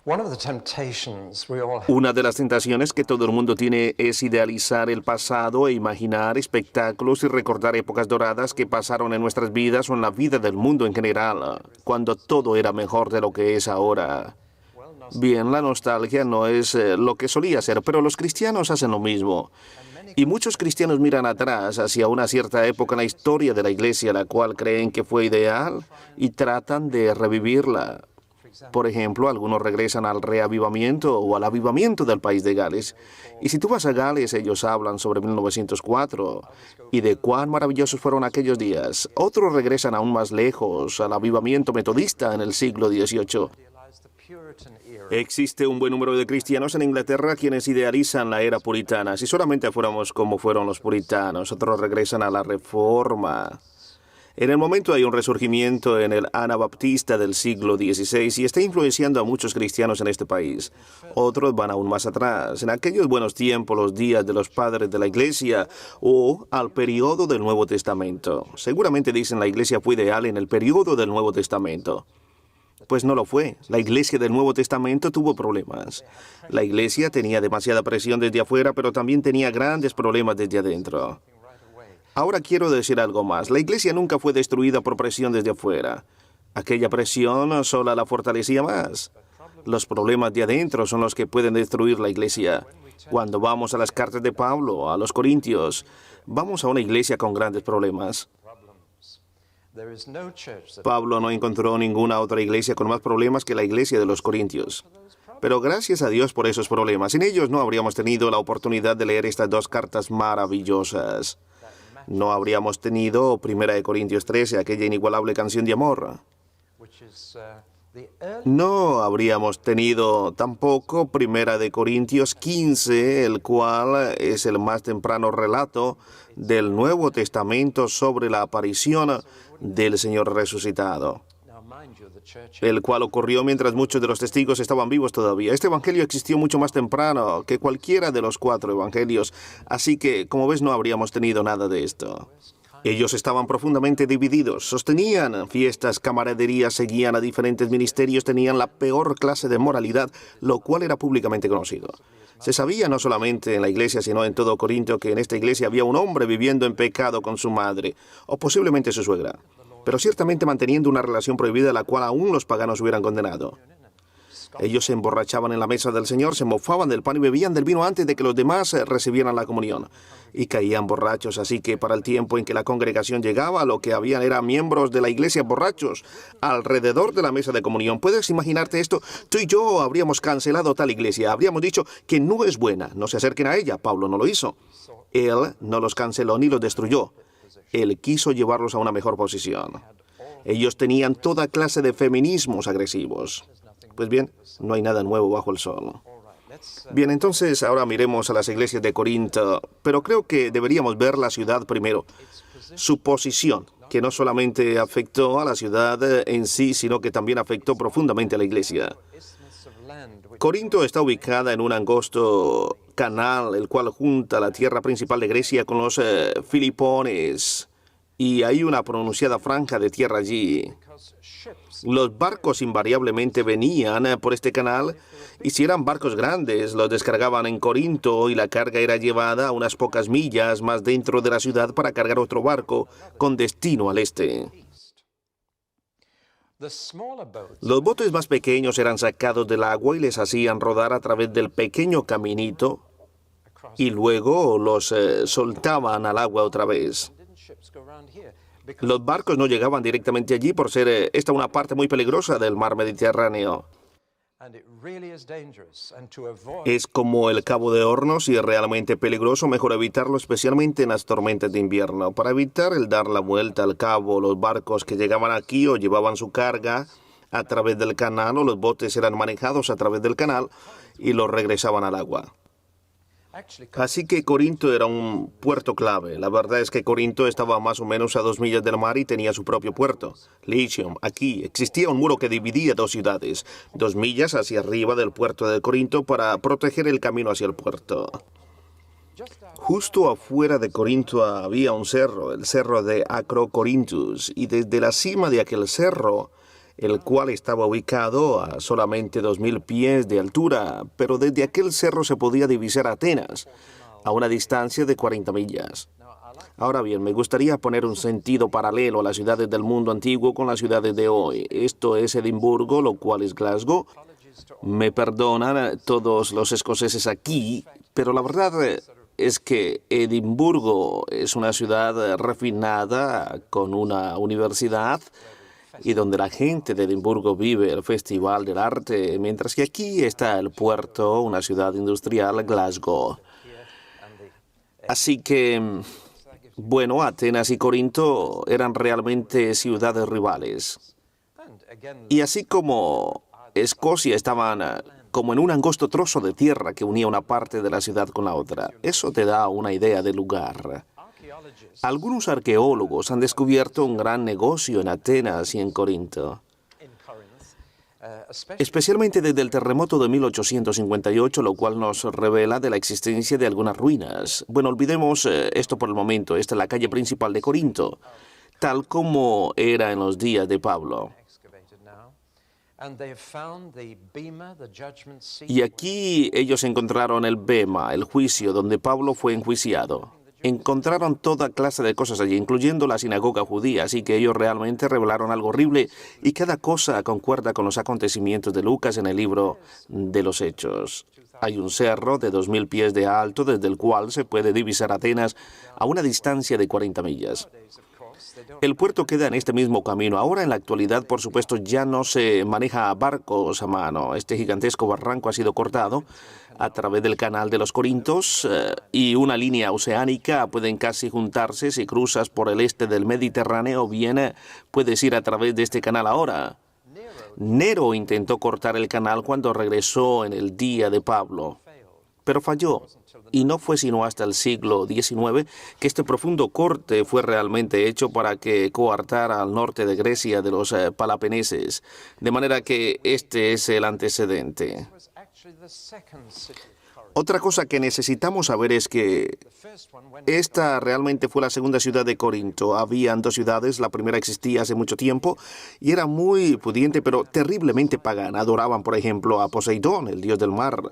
Una de las tentaciones que todo el mundo tiene es idealizar el pasado e imaginar espectáculos y recordar épocas doradas que pasaron en nuestras vidas o en la vida del mundo en general, cuando todo era mejor de lo que es ahora. Bien, la nostalgia no es lo que solía ser, pero los cristianos hacen lo mismo. Y muchos cristianos miran atrás hacia una cierta época en la historia de la iglesia, la cual creen que fue ideal, y tratan de revivirla. Por ejemplo, algunos regresan al reavivamiento o al avivamiento del país de Gales. Y si tú vas a Gales, ellos hablan sobre 1904 y de cuán maravillosos fueron aquellos días. Otros regresan aún más lejos, al avivamiento metodista en el siglo XVIII. Existe un buen número de cristianos en Inglaterra quienes idealizan la era puritana. Si solamente fuéramos como fueron los puritanos, otros regresan a la Reforma. En el momento hay un resurgimiento en el Anabaptista del siglo XVI y está influenciando a muchos cristianos en este país. Otros van aún más atrás, en aquellos buenos tiempos, los días de los padres de la Iglesia o al periodo del Nuevo Testamento. Seguramente dicen la Iglesia fue ideal en el periodo del Nuevo Testamento. Pues no lo fue. La Iglesia del Nuevo Testamento tuvo problemas. La Iglesia tenía demasiada presión desde afuera, pero también tenía grandes problemas desde adentro. Ahora quiero decir algo más. La Iglesia nunca fue destruida por presión desde afuera. Aquella presión solo la fortalecía más. Los problemas de adentro son los que pueden destruir la Iglesia. Cuando vamos a las cartas de Pablo, a los Corintios, vamos a una iglesia con grandes problemas. Pablo no encontró ninguna otra iglesia con más problemas que la iglesia de los Corintios. Pero gracias a Dios por esos problemas. Sin ellos no habríamos tenido la oportunidad de leer estas dos cartas maravillosas. No habríamos tenido 1 Corintios 13, aquella inigualable canción de amor. No habríamos tenido tampoco 1 Corintios 15, el cual es el más temprano relato del Nuevo Testamento sobre la aparición del Señor resucitado, el cual ocurrió mientras muchos de los testigos estaban vivos todavía. Este evangelio existió mucho más temprano que cualquiera de los 4 evangelios, así que, como ves, no habríamos tenido nada de esto. Ellos estaban profundamente divididos, sostenían fiestas, camaraderías, seguían a diferentes ministerios, tenían la peor clase de moralidad, lo cual era públicamente conocido. Se sabía no solamente en la iglesia, sino en todo Corinto, que en esta iglesia había un hombre viviendo en pecado con su madre, o posiblemente su suegra, pero ciertamente manteniendo una relación prohibida a la cual aún los paganos hubieran condenado. Ellos se emborrachaban en la mesa del Señor, se mofaban del pan y bebían del vino antes de que los demás recibieran la comunión. Y caían borrachos, así que para el tiempo en que la congregación llegaba, lo que habían eran miembros de la iglesia borrachos alrededor de la mesa de comunión. ¿Puedes imaginarte esto? Tú y yo habríamos cancelado tal iglesia, habríamos dicho que no es buena, no se acerquen a ella. Pablo no lo hizo. Él no los canceló ni los destruyó. Él quiso llevarlos a una mejor posición. Ellos tenían toda clase de feminismos agresivos. Pues bien, no hay nada nuevo bajo el sol. Bien, entonces ahora miremos a las iglesias de Corinto, pero creo que deberíamos ver la ciudad primero. Su posición, que no solamente afectó a la ciudad en sí, sino que también afectó profundamente a la iglesia. Corinto está ubicada en un angosto canal, el cual junta la tierra principal de Grecia con los Filipones, y hay una pronunciada franja de tierra allí. Los barcos invariablemente venían por este canal, y si eran barcos grandes, los descargaban en Corinto y la carga era llevada a unas pocas millas más dentro de la ciudad para cargar otro barco con destino al este. Los botes más pequeños eran sacados del agua y les hacían rodar a través del pequeño caminito y luego los soltaban al agua otra vez. Los barcos no llegaban directamente allí por ser esta una parte muy peligrosa del mar Mediterráneo. Es como el Cabo de Hornos y es realmente peligroso, mejor evitarlo, especialmente en las tormentas de invierno. Para evitar el dar la vuelta al cabo, los barcos que llegaban aquí o llevaban su carga a través del canal o los botes eran manejados a través del canal y los regresaban al agua. Así que Corinto era un puerto clave. La verdad es que Corinto estaba más o menos a 2 millas del mar y tenía su propio puerto. Licium, aquí, existía un muro que dividía 2 ciudades, 2 millas hacia arriba del puerto de Corinto para proteger el camino hacia el puerto. Justo afuera de Corinto había un cerro, el cerro de Acrocorinthus, y desde la cima de aquel cerro el cual estaba ubicado a solamente 2.000 pies de altura, pero desde aquel cerro se podía divisar Atenas, a una distancia de 40 millas. Ahora bien, me gustaría poner un sentido paralelo a las ciudades del mundo antiguo con las ciudades de hoy. Esto es Edimburgo, lo cual es Glasgow. Me perdonan todos los escoceses aquí, pero la verdad es que Edimburgo es una ciudad refinada con una universidad y donde la gente de Edimburgo vive el Festival del Arte, mientras que aquí está el puerto, una ciudad industrial, Glasgow. Así que, bueno, Atenas y Corinto eran realmente ciudades rivales. Y así como Escocia estaban como en un angosto trozo de tierra que unía una parte de la ciudad con la otra. Eso te da una idea del lugar. Algunos arqueólogos han descubierto un gran negocio en Atenas y en Corinto, especialmente desde el terremoto de 1858, lo cual nos revela de la existencia de algunas ruinas. Bueno, olvidemos esto por el momento. Esta es la calle principal de Corinto, tal como era en los días de Pablo. Y aquí ellos encontraron el bema, el juicio, donde Pablo fue enjuiciado. Encontraron toda clase de cosas allí, incluyendo la sinagoga judía, así que ellos realmente revelaron algo horrible y cada cosa concuerda con los acontecimientos de Lucas en el libro de los Hechos. Hay un cerro de 2.000 pies de alto desde el cual se puede divisar Atenas a una distancia de 40 millas. El puerto queda en este mismo camino. Ahora, en la actualidad, por supuesto, ya no se maneja barcos a mano. Este gigantesco barranco ha sido cortado a través del canal de los Corintos y una línea oceánica pueden casi juntarse si cruzas por el este del Mediterráneo. Bien, puedes ir a través de este canal ahora. Nero intentó cortar el canal cuando regresó en el día de Pablo, pero falló. Y no fue sino hasta el siglo XIX que este profundo corte fue realmente hecho para que coartara al norte de Grecia de los palapeneses. De manera que este es el antecedente. Otra cosa que necesitamos saber es que esta realmente fue la segunda ciudad de Corinto. Habían dos ciudades, la primera existía hace mucho tiempo y era muy pudiente, pero terriblemente pagana. Adoraban, por ejemplo, a Poseidón, el dios del mar,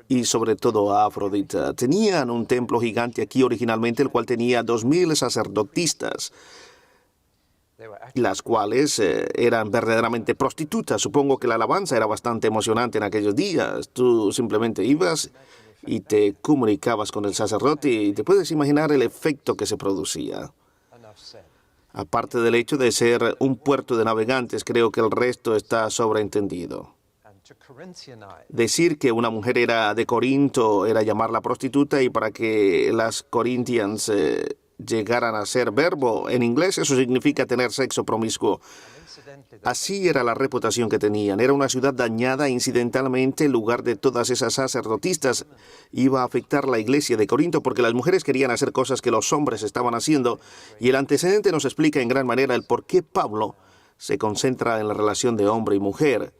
y sobre todo a Afrodita. Tenían un templo gigante aquí originalmente, el cual tenía 2.000 sacerdotisas, las cuales eran verdaderamente prostitutas. Supongo que la alabanza era bastante emocionante en aquellos días. Tú simplemente ibas y te comunicabas con el sacerdote y te puedes imaginar el efecto que se producía. Aparte del hecho de ser un puerto de navegantes, creo que el resto está sobreentendido. Decir que una mujer era de Corinto era llamarla prostituta, y para que las Corinthians llegaran a ser verbo en inglés, eso significa tener sexo promiscuo. Así era la reputación que tenían. Era una ciudad dañada. Incidentalmente, el lugar de todas esas sacerdotisas iba a afectar la iglesia de Corinto porque las mujeres querían hacer cosas que los hombres estaban haciendo, y el antecedente nos explica en gran manera el por qué Pablo se concentra en la relación de hombre y mujer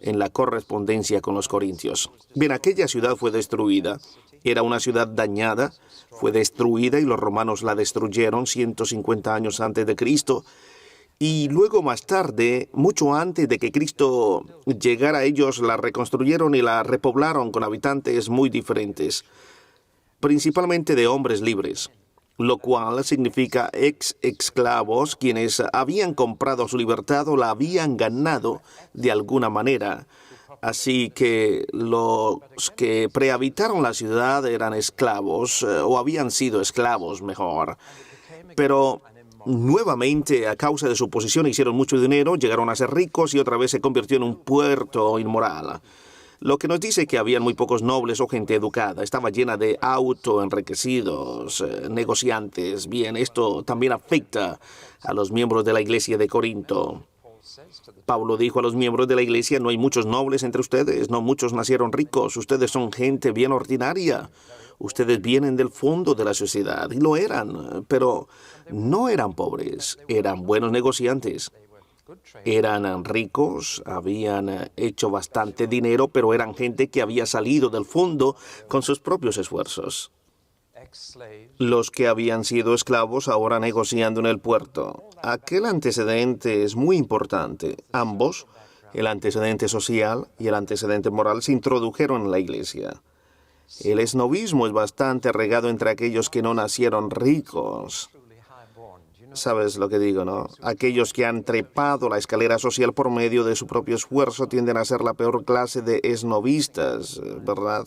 en la correspondencia con los corintios. Bien, aquella ciudad fue destruida. Era una ciudad dañada, fue destruida y los romanos la destruyeron 150 años antes de Cristo. Y luego más tarde, mucho antes de que Cristo llegara, ellos la reconstruyeron y la repoblaron con habitantes muy diferentes, principalmente de hombres libres, lo cual significa ex-esclavos, quienes habían comprado su libertad o la habían ganado de alguna manera. Así que los que prehabitaron la ciudad eran esclavos, o habían sido esclavos mejor. Pero nuevamente, a causa de su posición, hicieron mucho dinero, llegaron a ser ricos y otra vez se convirtió en un puerto inmoral. Lo que nos dice que habían muy pocos nobles o gente educada. Estaba llena de autoenriquecidos, negociantes. Bien, esto también afecta a los miembros de la iglesia de Corinto. Pablo dijo a los miembros de la iglesia: no hay muchos nobles entre ustedes, no muchos nacieron ricos, ustedes son gente bien ordinaria. Ustedes vienen del fondo de la sociedad, y lo eran, pero no eran pobres, eran buenos negociantes. Eran ricos, habían hecho bastante dinero, pero eran gente que había salido del fondo con sus propios esfuerzos. los que habían sido esclavos ahora negociando en el puerto. Aquel antecedente es muy importante. Ambos, el antecedente social y el antecedente moral, se introdujeron en la iglesia. El esnovismo es bastante regado entre aquellos que no nacieron ricos. ¿Sabes lo que digo, no? Aquellos que han trepado la escalera social por medio de su propio esfuerzo tienden a ser la peor clase de esnovistas, ¿verdad?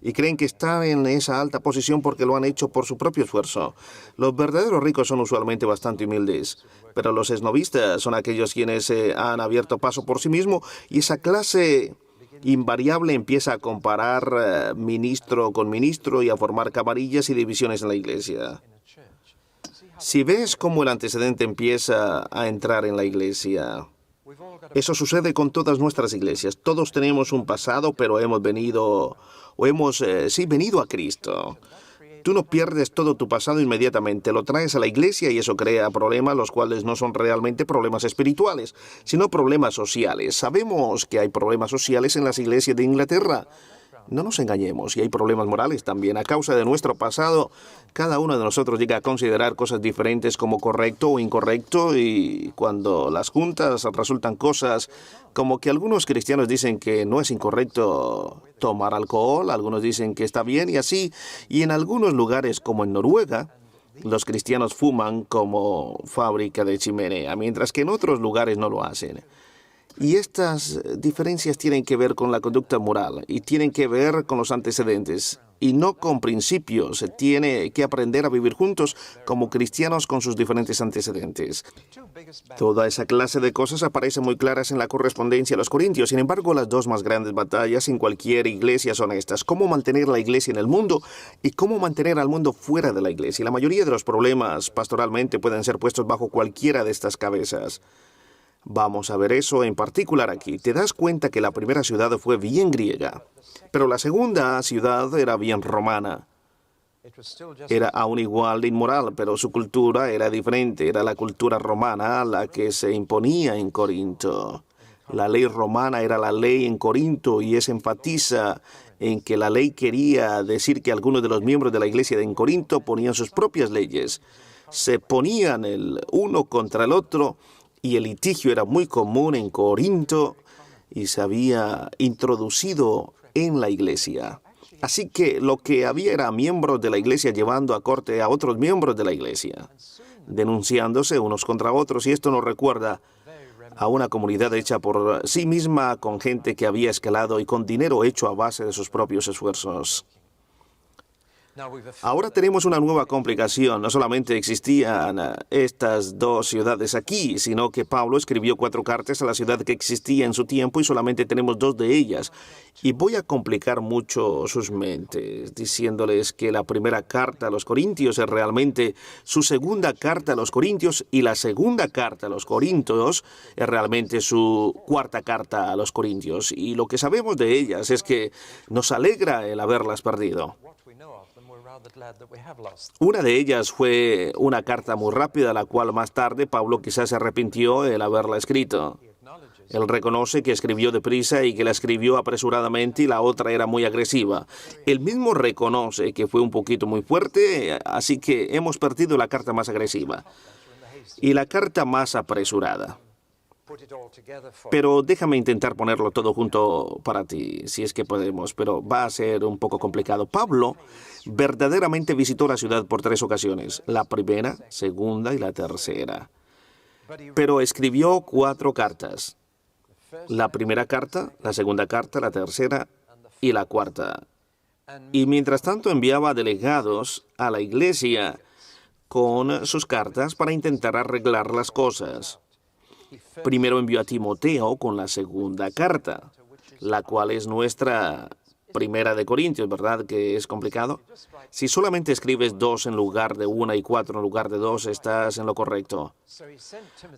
Y creen que están en esa alta posición porque lo han hecho por su propio esfuerzo. Los verdaderos ricos son usualmente bastante humildes, pero los esnovistas son aquellos quienes han abierto paso por sí mismos, y esa clase invariable empieza a comparar ministro con ministro y a formar camarillas y divisiones en la iglesia. Si ves cómo el antecedente empieza a entrar en la iglesia, eso sucede con todas nuestras iglesias. Todos tenemos un pasado, pero hemos venido a Cristo. Tú no pierdes todo tu pasado inmediatamente, lo traes a la iglesia y eso crea problemas, los cuales no son realmente problemas espirituales, sino problemas sociales. Sabemos que hay problemas sociales en las iglesias de Inglaterra. No nos engañemos, y hay problemas morales también. A causa de nuestro pasado, cada uno de nosotros llega a considerar cosas diferentes como correcto o incorrecto, y cuando las juntas resultan cosas como que algunos cristianos dicen que no es incorrecto tomar alcohol, algunos dicen que está bien y así, y en algunos lugares como en Noruega, los cristianos fuman como fábrica de chimenea, mientras que en otros lugares no lo hacen. Y estas diferencias tienen que ver con la conducta moral y tienen que ver con los antecedentes y no con principios. Se tiene que aprender a vivir juntos como cristianos con sus diferentes antecedentes. Toda esa clase de cosas aparece muy claras en la correspondencia a los Corintios. Sin embargo, las dos más grandes batallas en cualquier iglesia son estas: cómo mantener la iglesia en el mundo y cómo mantener al mundo fuera de la iglesia. Y la mayoría de los problemas pastoralmente pueden ser puestos bajo cualquiera de estas cabezas. Vamos a ver eso en particular aquí. Te das cuenta que la primera ciudad fue bien griega, pero la segunda ciudad era bien romana. Era aún igual de inmoral, pero su cultura era diferente. Era la cultura romana la que se imponía en Corinto. La ley romana era la ley en Corinto, y eso enfatiza en que la ley quería decir que algunos de los miembros de la iglesia en Corinto ponían sus propias leyes. Se ponían el uno contra el otro, y el litigio era muy común en Corinto y se había introducido en la iglesia. Así que lo que había era miembros de la iglesia llevando a corte a otros miembros de la iglesia, denunciándose unos contra otros, y esto nos recuerda a una comunidad hecha por sí misma, con gente que había escalado y con dinero hecho a base de sus propios esfuerzos. Ahora tenemos una nueva complicación. No solamente existían estas dos ciudades aquí, sino que Pablo escribió 4 cartas a la ciudad que existía en su tiempo y solamente tenemos 2 de ellas. Y voy a complicar mucho sus mentes, diciéndoles que la primera carta a los Corintios es realmente su segunda carta a los Corintios, y la segunda carta a los Corintios es realmente su cuarta carta a los Corintios. Y lo que sabemos de ellas es que nos alegra el haberlas perdido. Una de ellas fue una carta muy rápida, la cual más tarde Pablo quizás se arrepintió el haberla escrito. Él reconoce que escribió deprisa y que la escribió apresuradamente, y la otra era muy agresiva. Él mismo reconoce que fue un poquito muy fuerte, así que hemos perdido la carta más agresiva y la carta más apresurada. Pero déjame intentar ponerlo todo junto para ti, si es que podemos, pero va a ser un poco complicado. Pablo verdaderamente visitó la ciudad por 3 ocasiones, la primera, segunda y la tercera. Pero escribió 4 cartas. La primera carta, la segunda carta, la tercera y la cuarta. Y mientras tanto enviaba delegados a la iglesia con sus cartas para intentar arreglar las cosas. Primero envió a Timoteo con la segunda carta, la cual es nuestra primera de Corintios, ¿verdad? Que es complicado. Si solamente escribes 2 en lugar de 1 y 4 en lugar de 2, estás en lo correcto.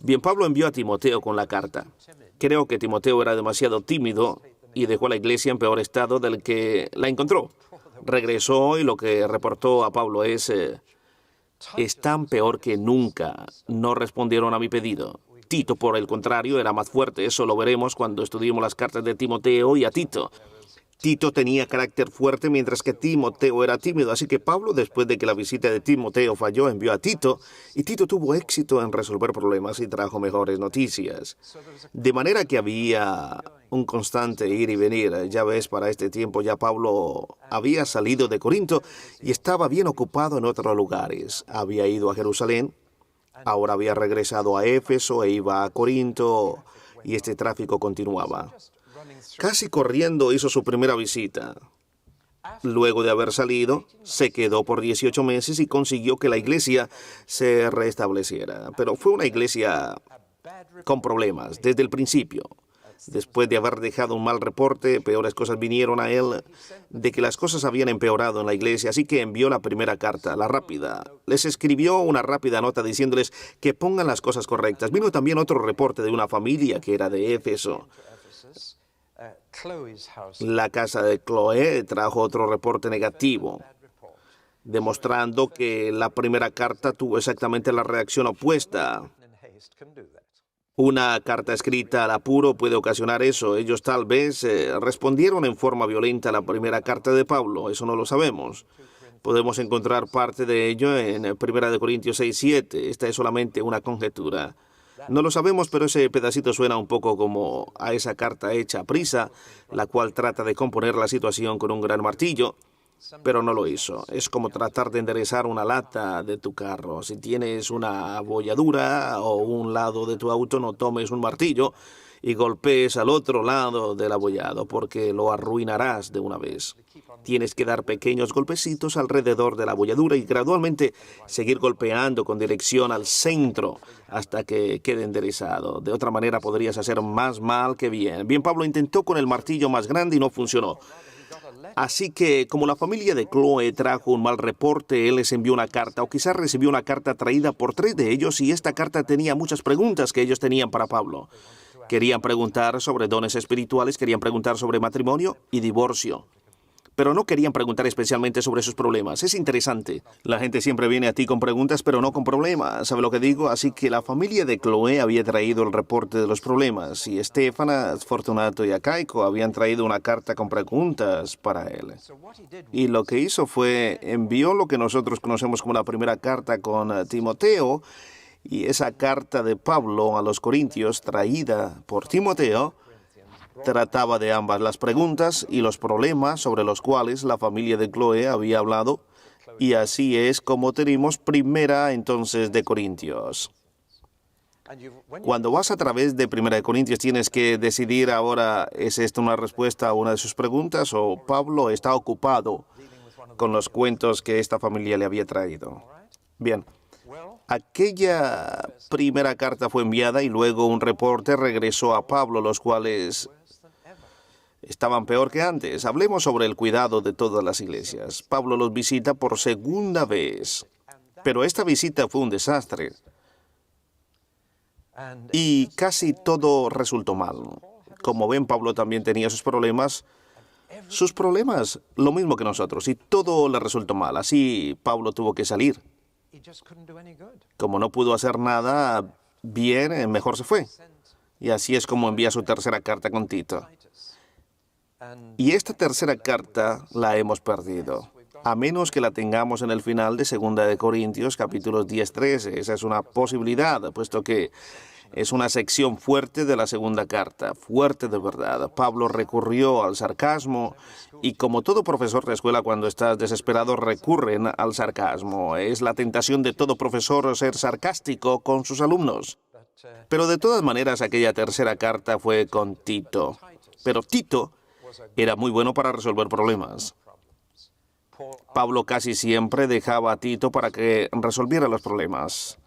Bien, Pablo envió a Timoteo con la carta. Creo que Timoteo era demasiado tímido y dejó a la iglesia en peor estado del que la encontró. Regresó y lo que reportó a Pablo es: están peor que nunca, no respondieron a mi pedido. Tito, por el contrario, era más fuerte. Eso lo veremos cuando estudiemos las cartas de Timoteo y a Tito. Tito tenía carácter fuerte mientras que Timoteo era tímido, así que Pablo, después de que la visita de Timoteo falló, envió a Tito, y Tito tuvo éxito en resolver problemas y trajo mejores noticias. De manera que había un constante ir y venir. Ya ves, para este tiempo ya Pablo había salido de Corinto y estaba bien ocupado en otros lugares. Había ido a Jerusalén, ahora había regresado a Éfeso e iba a Corinto, y este tráfico continuaba. Casi corriendo hizo su primera visita. Luego de haber salido, se quedó por 18 meses y consiguió que la iglesia se restableciera. Pero fue una iglesia con problemas desde el principio. Después de haber dejado un mal reporte, peores cosas vinieron a él, de que las cosas habían empeorado en la iglesia, así que envió la primera carta, la rápida. Les escribió una rápida nota diciéndoles que pongan las cosas correctas. Vino también otro reporte de una familia que era de Éfeso. La casa de Chloe trajo otro reporte negativo, demostrando que la primera carta tuvo exactamente la reacción opuesta. Una carta escrita al apuro puede ocasionar eso. Ellos tal vez respondieron en forma violenta a la primera carta de Pablo. Eso no lo sabemos. Podemos encontrar parte de ello en 1 Corintios 6:7. Esta es solamente una conjetura. No lo sabemos, pero ese pedacito suena un poco como a esa carta hecha a prisa, la cual trata de componer la situación con un gran martillo, pero no lo hizo. Es como tratar de enderezar una lata de tu carro. Si tienes una abolladura o un lado de tu auto, no tomes un martillo y golpees al otro lado del abollado, porque lo arruinarás de una vez. Tienes que dar pequeños golpecitos alrededor de la abolladura y gradualmente seguir golpeando con dirección al centro hasta que quede enderezado. De otra manera podrías hacer más mal que bien. Bien, Pablo intentó con el martillo más grande y no funcionó. Así que, como la familia de Chloe trajo un mal reporte, él les envió una carta, o quizás recibió una carta traída por 3 de ellos, y esta carta tenía muchas preguntas que ellos tenían para Pablo. Querían preguntar sobre dones espirituales, querían preguntar sobre matrimonio y divorcio. Pero no querían preguntar especialmente sobre sus problemas. Es interesante. La gente siempre viene a ti con preguntas, pero no con problemas. ¿Sabe lo que digo? Así que la familia de Chloe había traído el reporte de los problemas, y Estefanas, Fortunato y Acaico habían traído una carta con preguntas para él. Y lo que hizo fue envió lo que nosotros conocemos como la primera carta con Timoteo, y esa carta de Pablo a los Corintios, traída por Timoteo, trataba de ambas las preguntas y los problemas sobre los cuales la familia de Chloe había hablado, y así es como tenemos primera entonces de Corintios. Cuando vas a través de primera de Corintios tienes que decidir ahora, ¿es esta una respuesta a una de sus preguntas o Pablo está ocupado con los cuentos que esta familia le había traído? Bien. Aquella primera carta fue enviada y luego un reporte regresó a Pablo, los cuales estaban peor que antes. Hablemos sobre el cuidado de todas las iglesias. Pablo los visita por segunda vez, pero esta visita fue un desastre y casi todo resultó mal. Como ven, Pablo también tenía sus problemas, lo mismo que nosotros, y todo le resultó mal. Así Pablo tuvo que salir. Como no pudo hacer nada bien, mejor se fue. Y así es como envía su tercera carta con Tito. Y esta tercera carta la hemos perdido, a menos que la tengamos en el final de 2 de Corintios, capítulos 10-13. Esa es una posibilidad, puesto que es una sección fuerte de la segunda carta, fuerte de verdad. Pablo recurrió al sarcasmo, y como todo profesor de escuela, cuando estás desesperado recurren al sarcasmo. Es la tentación de todo profesor ser sarcástico con sus alumnos. Pero de todas maneras, aquella tercera carta fue con Tito. Pero Tito era muy bueno para resolver problemas. Pablo casi siempre dejaba a Tito para que resolviera los problemas.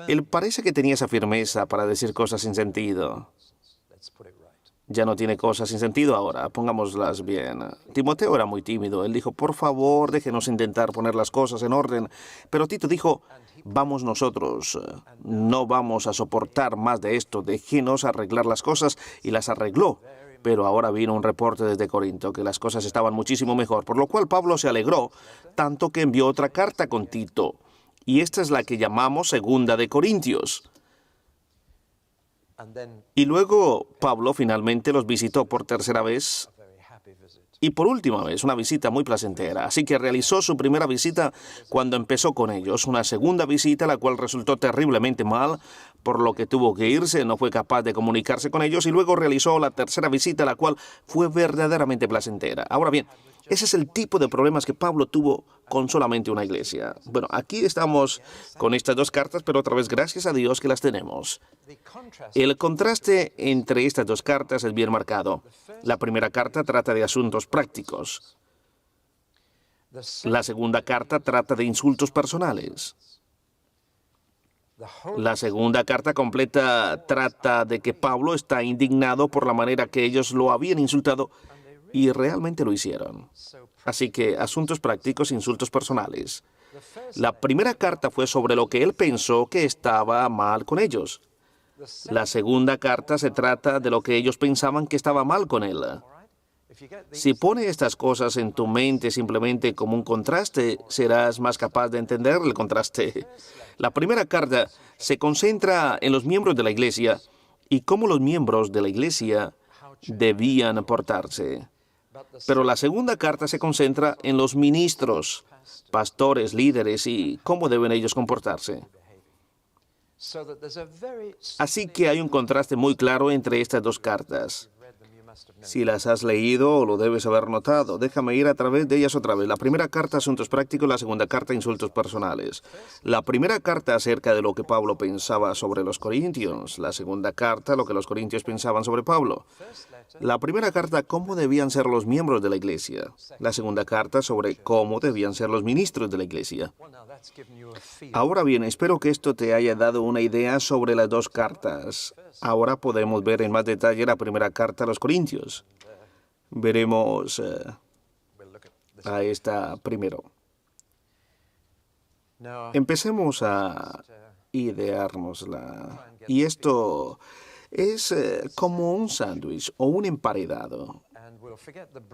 Él parece que tenía esa firmeza para decir cosas sin sentido. Ya no tiene cosas sin sentido ahora, pongámoslas bien. Timoteo era muy tímido. Él dijo, por favor, déjenos intentar poner las cosas en orden. Pero Tito dijo, vamos nosotros, no vamos a soportar más de esto, déjenos arreglar las cosas, y las arregló. Pero ahora vino un reporte desde Corinto que las cosas estaban muchísimo mejor, por lo cual Pablo se alegró, tanto que envió otra carta con Tito. Y esta es la que llamamos 2 de Corintios. Y luego Pablo finalmente los visitó por tercera vez, Y por última vez, una visita muy placentera. Así que realizó su primera visita cuando empezó con ellos. Una segunda visita, la cual resultó terriblemente mal, por lo que tuvo que irse, no fue capaz de comunicarse con ellos. Y luego realizó la tercera visita, la cual fue verdaderamente placentera. Ahora bien, ese es el tipo de problemas que Pablo tuvo con solamente una iglesia. Bueno, aquí estamos con estas dos cartas, pero otra vez gracias a Dios que las tenemos. El contraste entre estas dos cartas es bien marcado. La primera carta trata de asuntos prácticos. La segunda carta trata de insultos personales. La segunda carta completa trata de que Pablo está indignado por la manera que ellos lo habían insultado y realmente lo hicieron. Así que asuntos prácticos, insultos personales. La primera carta fue sobre lo que él pensó que estaba mal con ellos. La segunda carta se trata de lo que ellos pensaban que estaba mal con él. Si pones estas cosas en tu mente simplemente como un contraste, serás más capaz de entender el contraste. La primera carta se concentra en los miembros de la iglesia y cómo los miembros de la iglesia debían portarse. Pero la segunda carta se concentra en los ministros, pastores, líderes y cómo deben ellos comportarse. Así que hay un contraste muy claro entre estas dos cartas. Si las has leído o lo debes haber notado, déjame ir a través de ellas otra vez. La primera carta, asuntos prácticos, la segunda carta, insultos personales. La primera carta acerca de lo que Pablo pensaba sobre los corintios. La segunda carta, lo que los corintios pensaban sobre Pablo. La primera carta, cómo debían ser los miembros de la iglesia. La segunda carta, sobre cómo debían ser los ministros de la iglesia. Ahora bien, espero que esto te haya dado una idea sobre las dos cartas. Ahora podemos ver en más detalle la primera carta a los corintios. Veremos a esta primero. Empecemos a ideárnosla. Y esto es como un sándwich o un emparedado.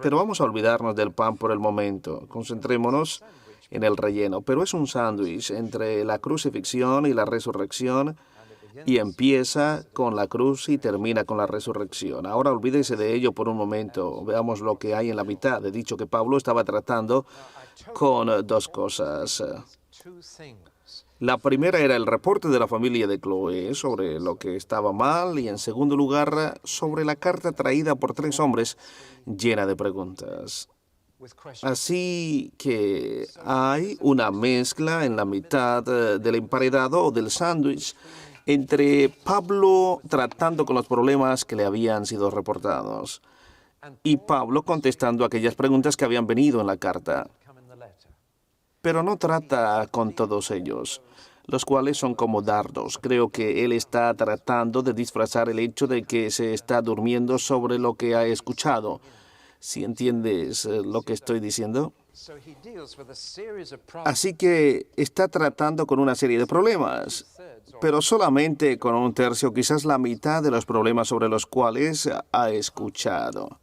Pero vamos a olvidarnos del pan por el momento. Concentrémonos en el relleno. Pero es un sándwich entre la crucifixión y la resurrección. Y empieza con la cruz y termina con la resurrección. Ahora olvídese de ello por un momento. Veamos lo que hay en la mitad. He dicho que Pablo estaba tratando con dos cosas. La primera era el reporte de la familia de Cloé sobre lo que estaba mal y en segundo lugar sobre la carta traída por tres hombres llena de preguntas. Así que hay una mezcla en la mitad del emparedado o del sándwich entre Pablo tratando con los problemas que le habían sido reportados y Pablo contestando aquellas preguntas que habían venido en la carta. Pero no trata con todos ellos, los cuales son como dardos. Creo que él está tratando de disfrazar el hecho de que se está durmiendo sobre lo que ha escuchado. ¿Sí entiendes lo que estoy diciendo? Así que está tratando con una serie de problemas, pero solamente con un tercio, quizás la mitad de los problemas sobre los cuales ha escuchado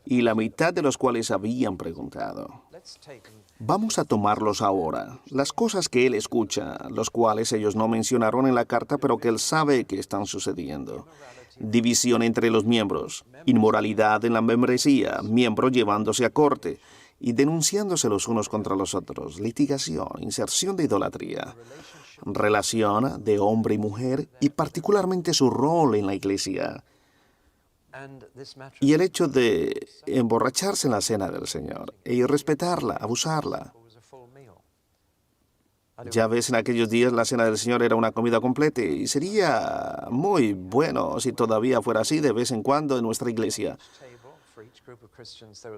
y la mitad de los cuales habían preguntado. Vamos a tomarlos ahora. Las cosas que él escucha, los cuales ellos no mencionaron en la carta, pero que él sabe que están sucediendo. División entre los miembros, inmoralidad en la membresía, miembros llevándose a corte y denunciándose los unos contra los otros, litigación, inserción de idolatría, relación de hombre y mujer y particularmente su rol en la iglesia. Y el hecho de emborracharse en la cena del Señor e irrespetarla, abusarla. Ya ves, en aquellos días la cena del Señor era una comida completa y sería muy bueno si todavía fuera así de vez en cuando en nuestra iglesia.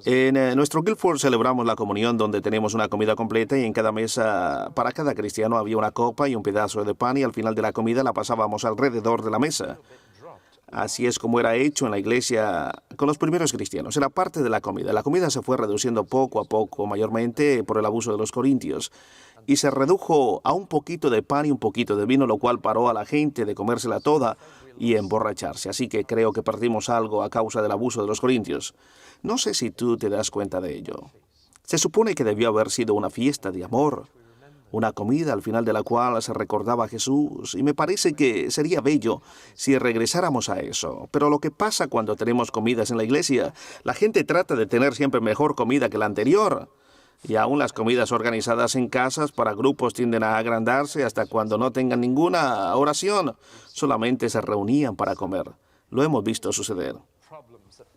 En nuestro Guildford celebramos la comunión donde tenemos una comida completa y en cada mesa para cada cristiano había una copa y un pedazo de pan y al final de la comida la pasábamos alrededor de la mesa. Así es como era hecho en la iglesia con los primeros cristianos. Era parte de la comida. La comida se fue reduciendo poco a poco, mayormente por el abuso de los corintios. Y se redujo a un poquito de pan y un poquito de vino, lo cual paró a la gente de comérsela toda y emborracharse. Así que creo que perdimos algo a causa del abuso de los corintios. No sé si tú te das cuenta de ello. Se supone que debió haber sido una fiesta de amor. una comida al final de la cual se recordaba a Jesús, y me parece que sería bello si regresáramos a eso. Pero lo que pasa cuando tenemos comidas en la iglesia, la gente trata de tener siempre mejor comida que la anterior. Y aún las comidas organizadas en casas para grupos tienden a agrandarse hasta cuando no tengan ninguna oración. Solamente se reunían para comer. Lo hemos visto suceder.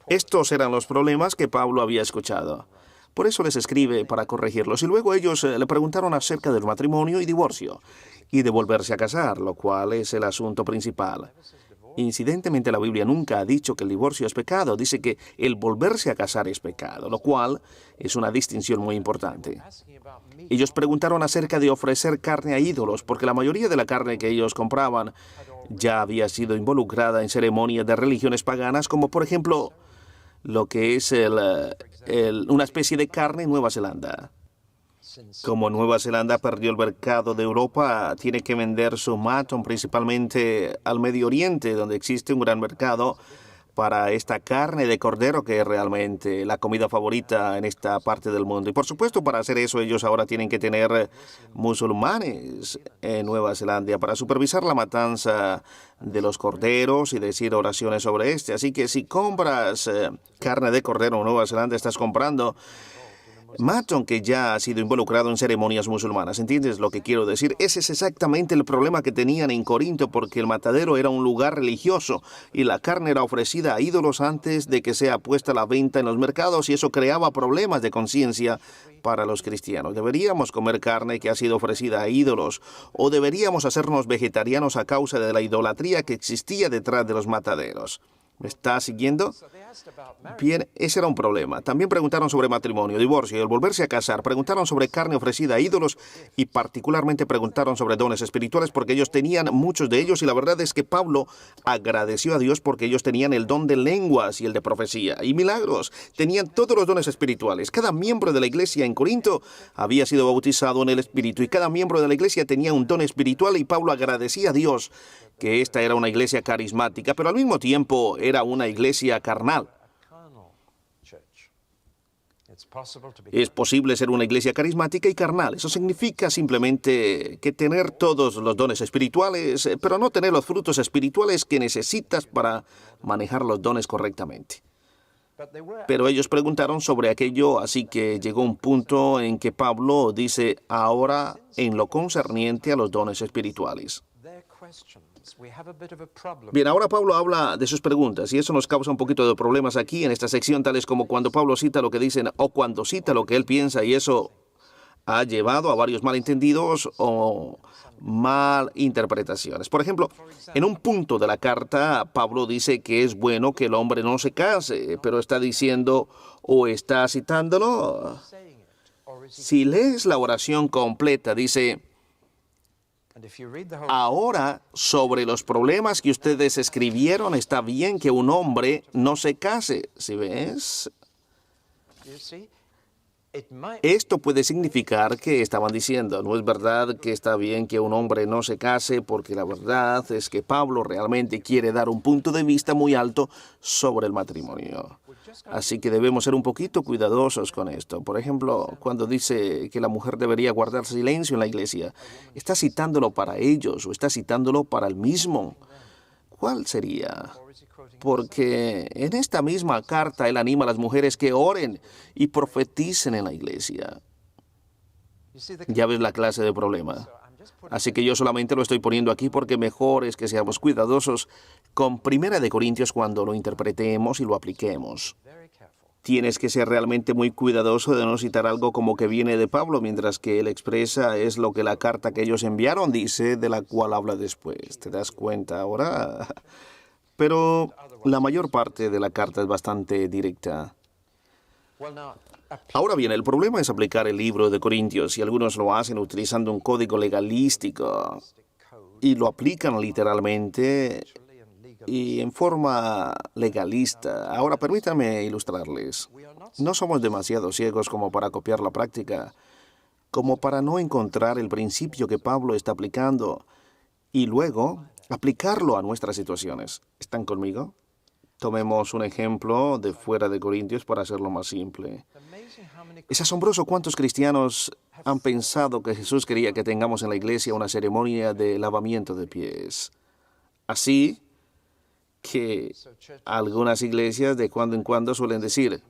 Estos eran los problemas que Pablo había escuchado. Por eso les escribe para corregirlos. Y luego ellos le preguntaron acerca del matrimonio y divorcio y de volverse a casar, lo cual es el asunto principal. Incidentemente, la Biblia nunca ha dicho que el divorcio es pecado. Dice que el volverse a casar es pecado, lo cual es una distinción muy importante. Ellos preguntaron acerca de ofrecer carne a ídolos, porque la mayoría de la carne que ellos compraban ya había sido involucrada en ceremonias de religiones paganas, como por ejemplo lo que es una especie de carne en Nueva Zelanda. Como Nueva Zelanda perdió el mercado de Europa, tiene que vender su mutton principalmente al Medio Oriente, donde existe un gran mercado para esta carne de cordero, que es realmente la comida favorita en esta parte del mundo. Y por supuesto, para hacer eso, ellos ahora tienen que tener musulmanes en Nueva Zelanda para supervisar la matanza de los corderos y decir oraciones sobre este. Así que si compras carne de cordero en Nueva Zelanda, estás comprando mutton que ya ha sido involucrado en ceremonias musulmanas. ¿Entiendes lo que quiero decir? Ese es exactamente el problema que tenían en Corinto, porque el matadero era un lugar religioso y la carne era ofrecida a ídolos antes de que sea puesta a la venta en los mercados, y eso creaba problemas de conciencia para los cristianos. ¿Deberíamos comer carne que ha sido ofrecida a ídolos o deberíamos hacernos vegetarianos a causa de la idolatría que existía detrás de los mataderos? ¿Me está siguiendo? Bien, ese era un problema. También preguntaron sobre matrimonio, divorcio y el volverse a casar. Preguntaron sobre carne ofrecida a ídolos y particularmente preguntaron sobre dones espirituales, porque ellos tenían muchos de ellos, y la verdad es que Pablo agradeció a Dios porque ellos tenían el don de lenguas y el de profecía y milagros. Tenían todos los dones espirituales. Cada miembro de la iglesia en Corinto había sido bautizado en el Espíritu y cada miembro de la iglesia tenía un don espiritual, y Pablo agradecía a Dios que esta era una iglesia carismática, pero al mismo tiempo era una iglesia carnal. Es posible ser una iglesia carismática y carnal. Eso significa simplemente que tener todos los dones espirituales, pero no tener los frutos espirituales que necesitas para manejar los dones correctamente. Pero ellos preguntaron sobre aquello, así que llegó un punto en que Pablo dice, ahora en lo concerniente a los dones espirituales. Bien, ahora Pablo habla de sus preguntas, y eso nos causa un poquito de problemas aquí en esta sección, tales como cuando Pablo cita lo que dicen o cuando cita lo que él piensa, y eso ha llevado a varios malentendidos o malinterpretaciones. Por ejemplo, en un punto de la carta, Pablo dice que es bueno que el hombre no se case, pero está diciendo o está citándolo. Si lees la oración completa, dice: ahora, sobre los problemas que ustedes escribieron, está bien que un hombre no se case. ¿Sí ves? Esto puede significar que estaban diciendo, no es verdad que está bien que un hombre no se case, porque la verdad es que Pablo realmente quiere dar un punto de vista muy alto sobre el matrimonio. Así que debemos ser un poquito cuidadosos con esto. Por ejemplo, cuando dice que la mujer debería guardar silencio en la iglesia, ¿está citándolo para ellos o está citándolo para el mismo? ¿Cuál sería? Porque en esta misma carta él anima a las mujeres que oren y profeticen en la iglesia. Ya ves la clase de problema. Así que yo solamente lo estoy poniendo aquí porque mejor es que seamos cuidadosos con 1 Corintios cuando lo interpretemos y lo apliquemos. Tienes que ser realmente muy cuidadoso de no citar algo como que viene de Pablo, mientras que él expresa es lo que la carta que ellos enviaron dice, de la cual habla después. ¿Te das cuenta ahora? Pero la mayor parte de la carta es bastante directa. Ahora bien, el problema es aplicar el libro de Corintios, y algunos lo hacen utilizando un código legalístico y lo aplican literalmente y en forma legalista. Ahora permítanme ilustrarles. No somos demasiado ciegos como para copiar la práctica, como para no encontrar el principio que Pablo está aplicando y luego aplicarlo a nuestras situaciones. ¿Están conmigo? Tomemos un ejemplo de fuera de Corintios para hacerlo más simple. Es asombroso cuántos cristianos han pensado que Jesús quería que tengamos en la iglesia una ceremonia de lavamiento de pies. Así que algunas iglesias de cuando en cuando suelen decir,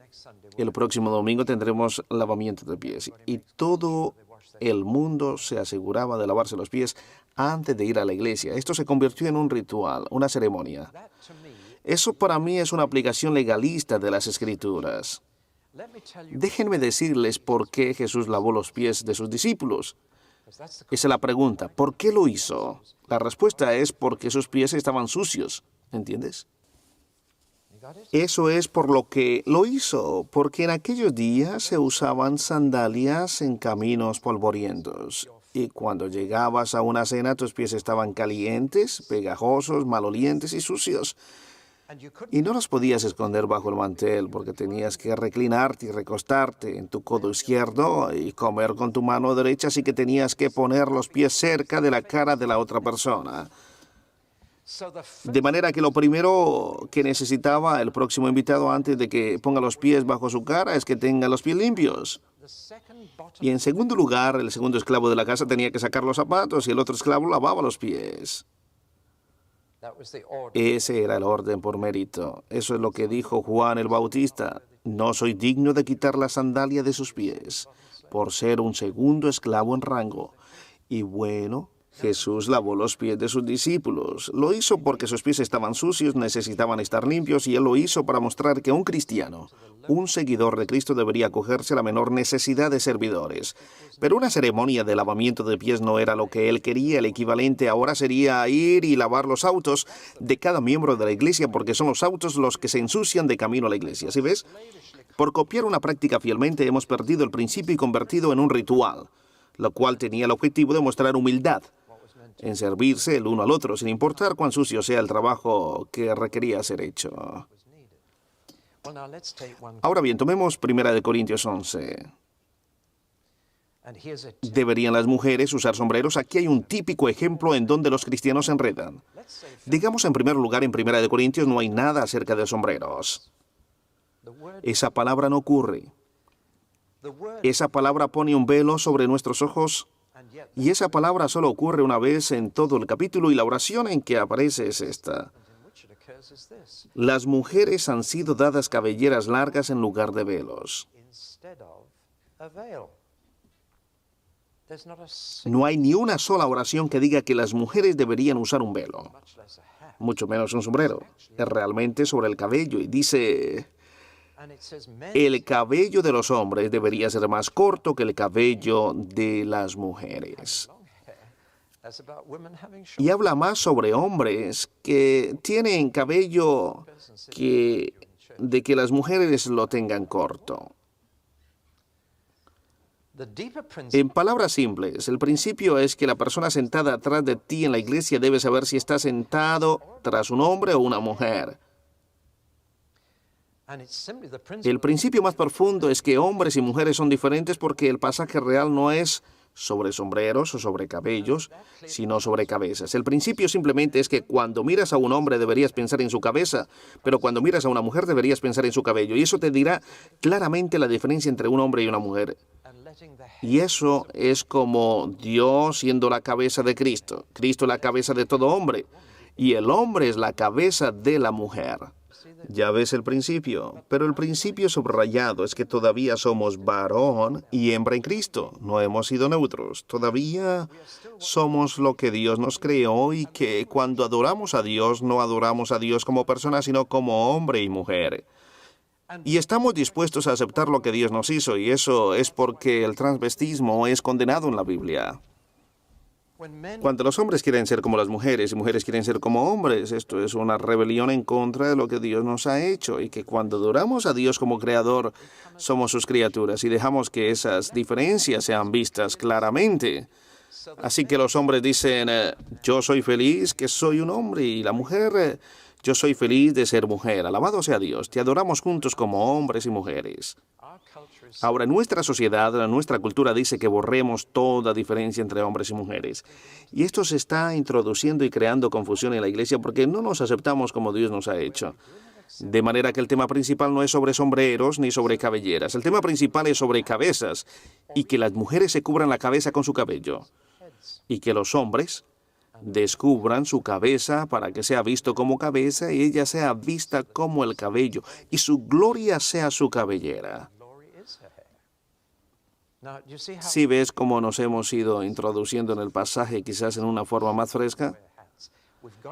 el próximo domingo tendremos lavamiento de pies. Y todo el mundo se aseguraba de lavarse los pies antes de ir a la iglesia. Esto se convirtió en un ritual, una ceremonia. Eso para mí es una aplicación legalista de las Escrituras. Déjenme decirles por qué Jesús lavó los pies de sus discípulos. Esa es la pregunta. ¿Por qué lo hizo? La respuesta es porque sus pies estaban sucios. ¿Entiendes? Eso es por lo que lo hizo, porque en aquellos días se usaban sandalias en caminos polvorientos. Y cuando llegabas a una cena, tus pies estaban calientes, pegajosos, malolientes y sucios. Y no los podías esconder bajo el mantel porque tenías que reclinarte y recostarte en tu codo izquierdo y comer con tu mano derecha, así que tenías que poner los pies cerca de la cara de la otra persona. De manera que lo primero que necesitaba el próximo invitado antes de que ponga los pies bajo su cara es que tenga los pies limpios. Y en segundo lugar, el segundo esclavo de la casa tenía que sacar los zapatos y el otro esclavo lavaba los pies. Ese era el orden por mérito. Eso es lo que dijo Juan el Bautista. No soy digno de quitar la sandalia de sus pies, por ser un segundo esclavo en rango. Y bueno, Jesús lavó los pies de sus discípulos. Lo hizo porque sus pies estaban sucios, necesitaban estar limpios, y Él lo hizo para mostrar que un cristiano, un seguidor de Cristo, debería acogerse a la menor necesidad de servidores. Pero una ceremonia de lavamiento de pies no era lo que Él quería. El equivalente ahora sería ir y lavar los autos de cada miembro de la iglesia, porque son los autos los que se ensucian de camino a la iglesia. ¿Sí ves? Por copiar una práctica fielmente hemos perdido el principio y convertido en un ritual, lo cual tenía el objetivo de mostrar humildad en servirse el uno al otro, sin importar cuán sucio sea el trabajo que requería ser hecho. Ahora bien, tomemos 1 Corintios 11. ¿Deberían las mujeres usar sombreros? Aquí hay un típico ejemplo en donde los cristianos se enredan. Digamos en primer lugar, en 1 Corintios no hay nada acerca de sombreros. Esa palabra no ocurre. Esa palabra pone un velo sobre nuestros ojos. Y esa palabra solo ocurre una vez en todo el capítulo, y la oración en que aparece es esta. Las mujeres han sido dadas cabelleras largas en lugar de velos. No hay ni una sola oración que diga que las mujeres deberían usar un velo, mucho menos un sombrero. Es realmente sobre el cabello, y dice: el cabello de los hombres debería ser más corto que el cabello de las mujeres. Y habla más sobre hombres que tienen cabello de que las mujeres lo tengan corto. En palabras simples, el principio es que la persona sentada atrás de ti en la iglesia debe saber si está sentado tras un hombre o una mujer. El principio más profundo es que hombres y mujeres son diferentes, porque el pasaje real no es sobre sombreros o sobre cabellos, sino sobre cabezas. El principio simplemente es que cuando miras a un hombre deberías pensar en su cabeza, pero cuando miras a una mujer deberías pensar en su cabello. Y eso te dirá claramente la diferencia entre un hombre y una mujer. Y eso es como Dios siendo la cabeza de Cristo. Cristo es la cabeza de todo hombre, y el hombre es la cabeza de la mujer. Ya ves el principio, pero el principio subrayado es que todavía somos varón y hembra en Cristo. No hemos sido neutros. Todavía somos lo que Dios nos creó, y que cuando adoramos a Dios, no adoramos a Dios como persona, sino como hombre y mujer. Y estamos dispuestos a aceptar lo que Dios nos hizo, y eso es porque el transvestismo es condenado en la Biblia. Cuando los hombres quieren ser como las mujeres y mujeres quieren ser como hombres, esto es una rebelión en contra de lo que Dios nos ha hecho, y que cuando adoramos a Dios como Creador, somos sus criaturas, y dejamos que esas diferencias sean vistas claramente. Así que los hombres dicen, yo soy feliz que soy un hombre, y la mujer, yo soy feliz de ser mujer. Alabado sea Dios, te adoramos juntos como hombres y mujeres. Ahora, nuestra sociedad, nuestra cultura dice que borremos toda diferencia entre hombres y mujeres. Y esto se está introduciendo y creando confusión en la iglesia porque no nos aceptamos como Dios nos ha hecho. De manera que el tema principal no es sobre sombreros ni sobre cabelleras. El tema principal es sobre cabezas y que las mujeres se cubran la cabeza con su cabello y que los hombres descubran su cabeza para que sea visto como cabeza y ella sea vista como el cabello y su gloria sea su cabellera. Si ves cómo nos hemos ido introduciendo en el pasaje quizás en una forma más fresca,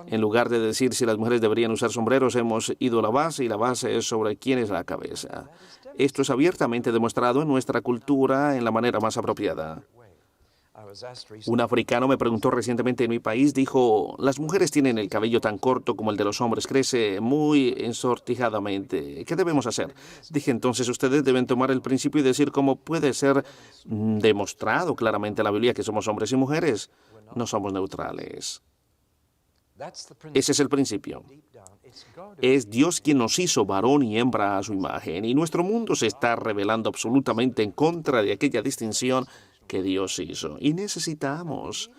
en lugar de decir si las mujeres deberían usar sombreros, hemos ido a la base y la base es sobre quién es la cabeza. Esto es abiertamente demostrado en nuestra cultura en la manera más apropiada. Un africano me preguntó recientemente en mi país, dijo, las mujeres tienen el cabello tan corto como el de los hombres, crece muy ensortijadamente. ¿Qué debemos hacer? Dije, entonces ustedes deben tomar el principio y decir cómo puede ser demostrado claramente en la Biblia que somos hombres y mujeres. No somos neutrales. Ese es el principio. Es Dios quien nos hizo varón y hembra a su imagen, y nuestro mundo se está rebelando absolutamente en contra de aquella distinción que Dios hizo. Y necesitamos.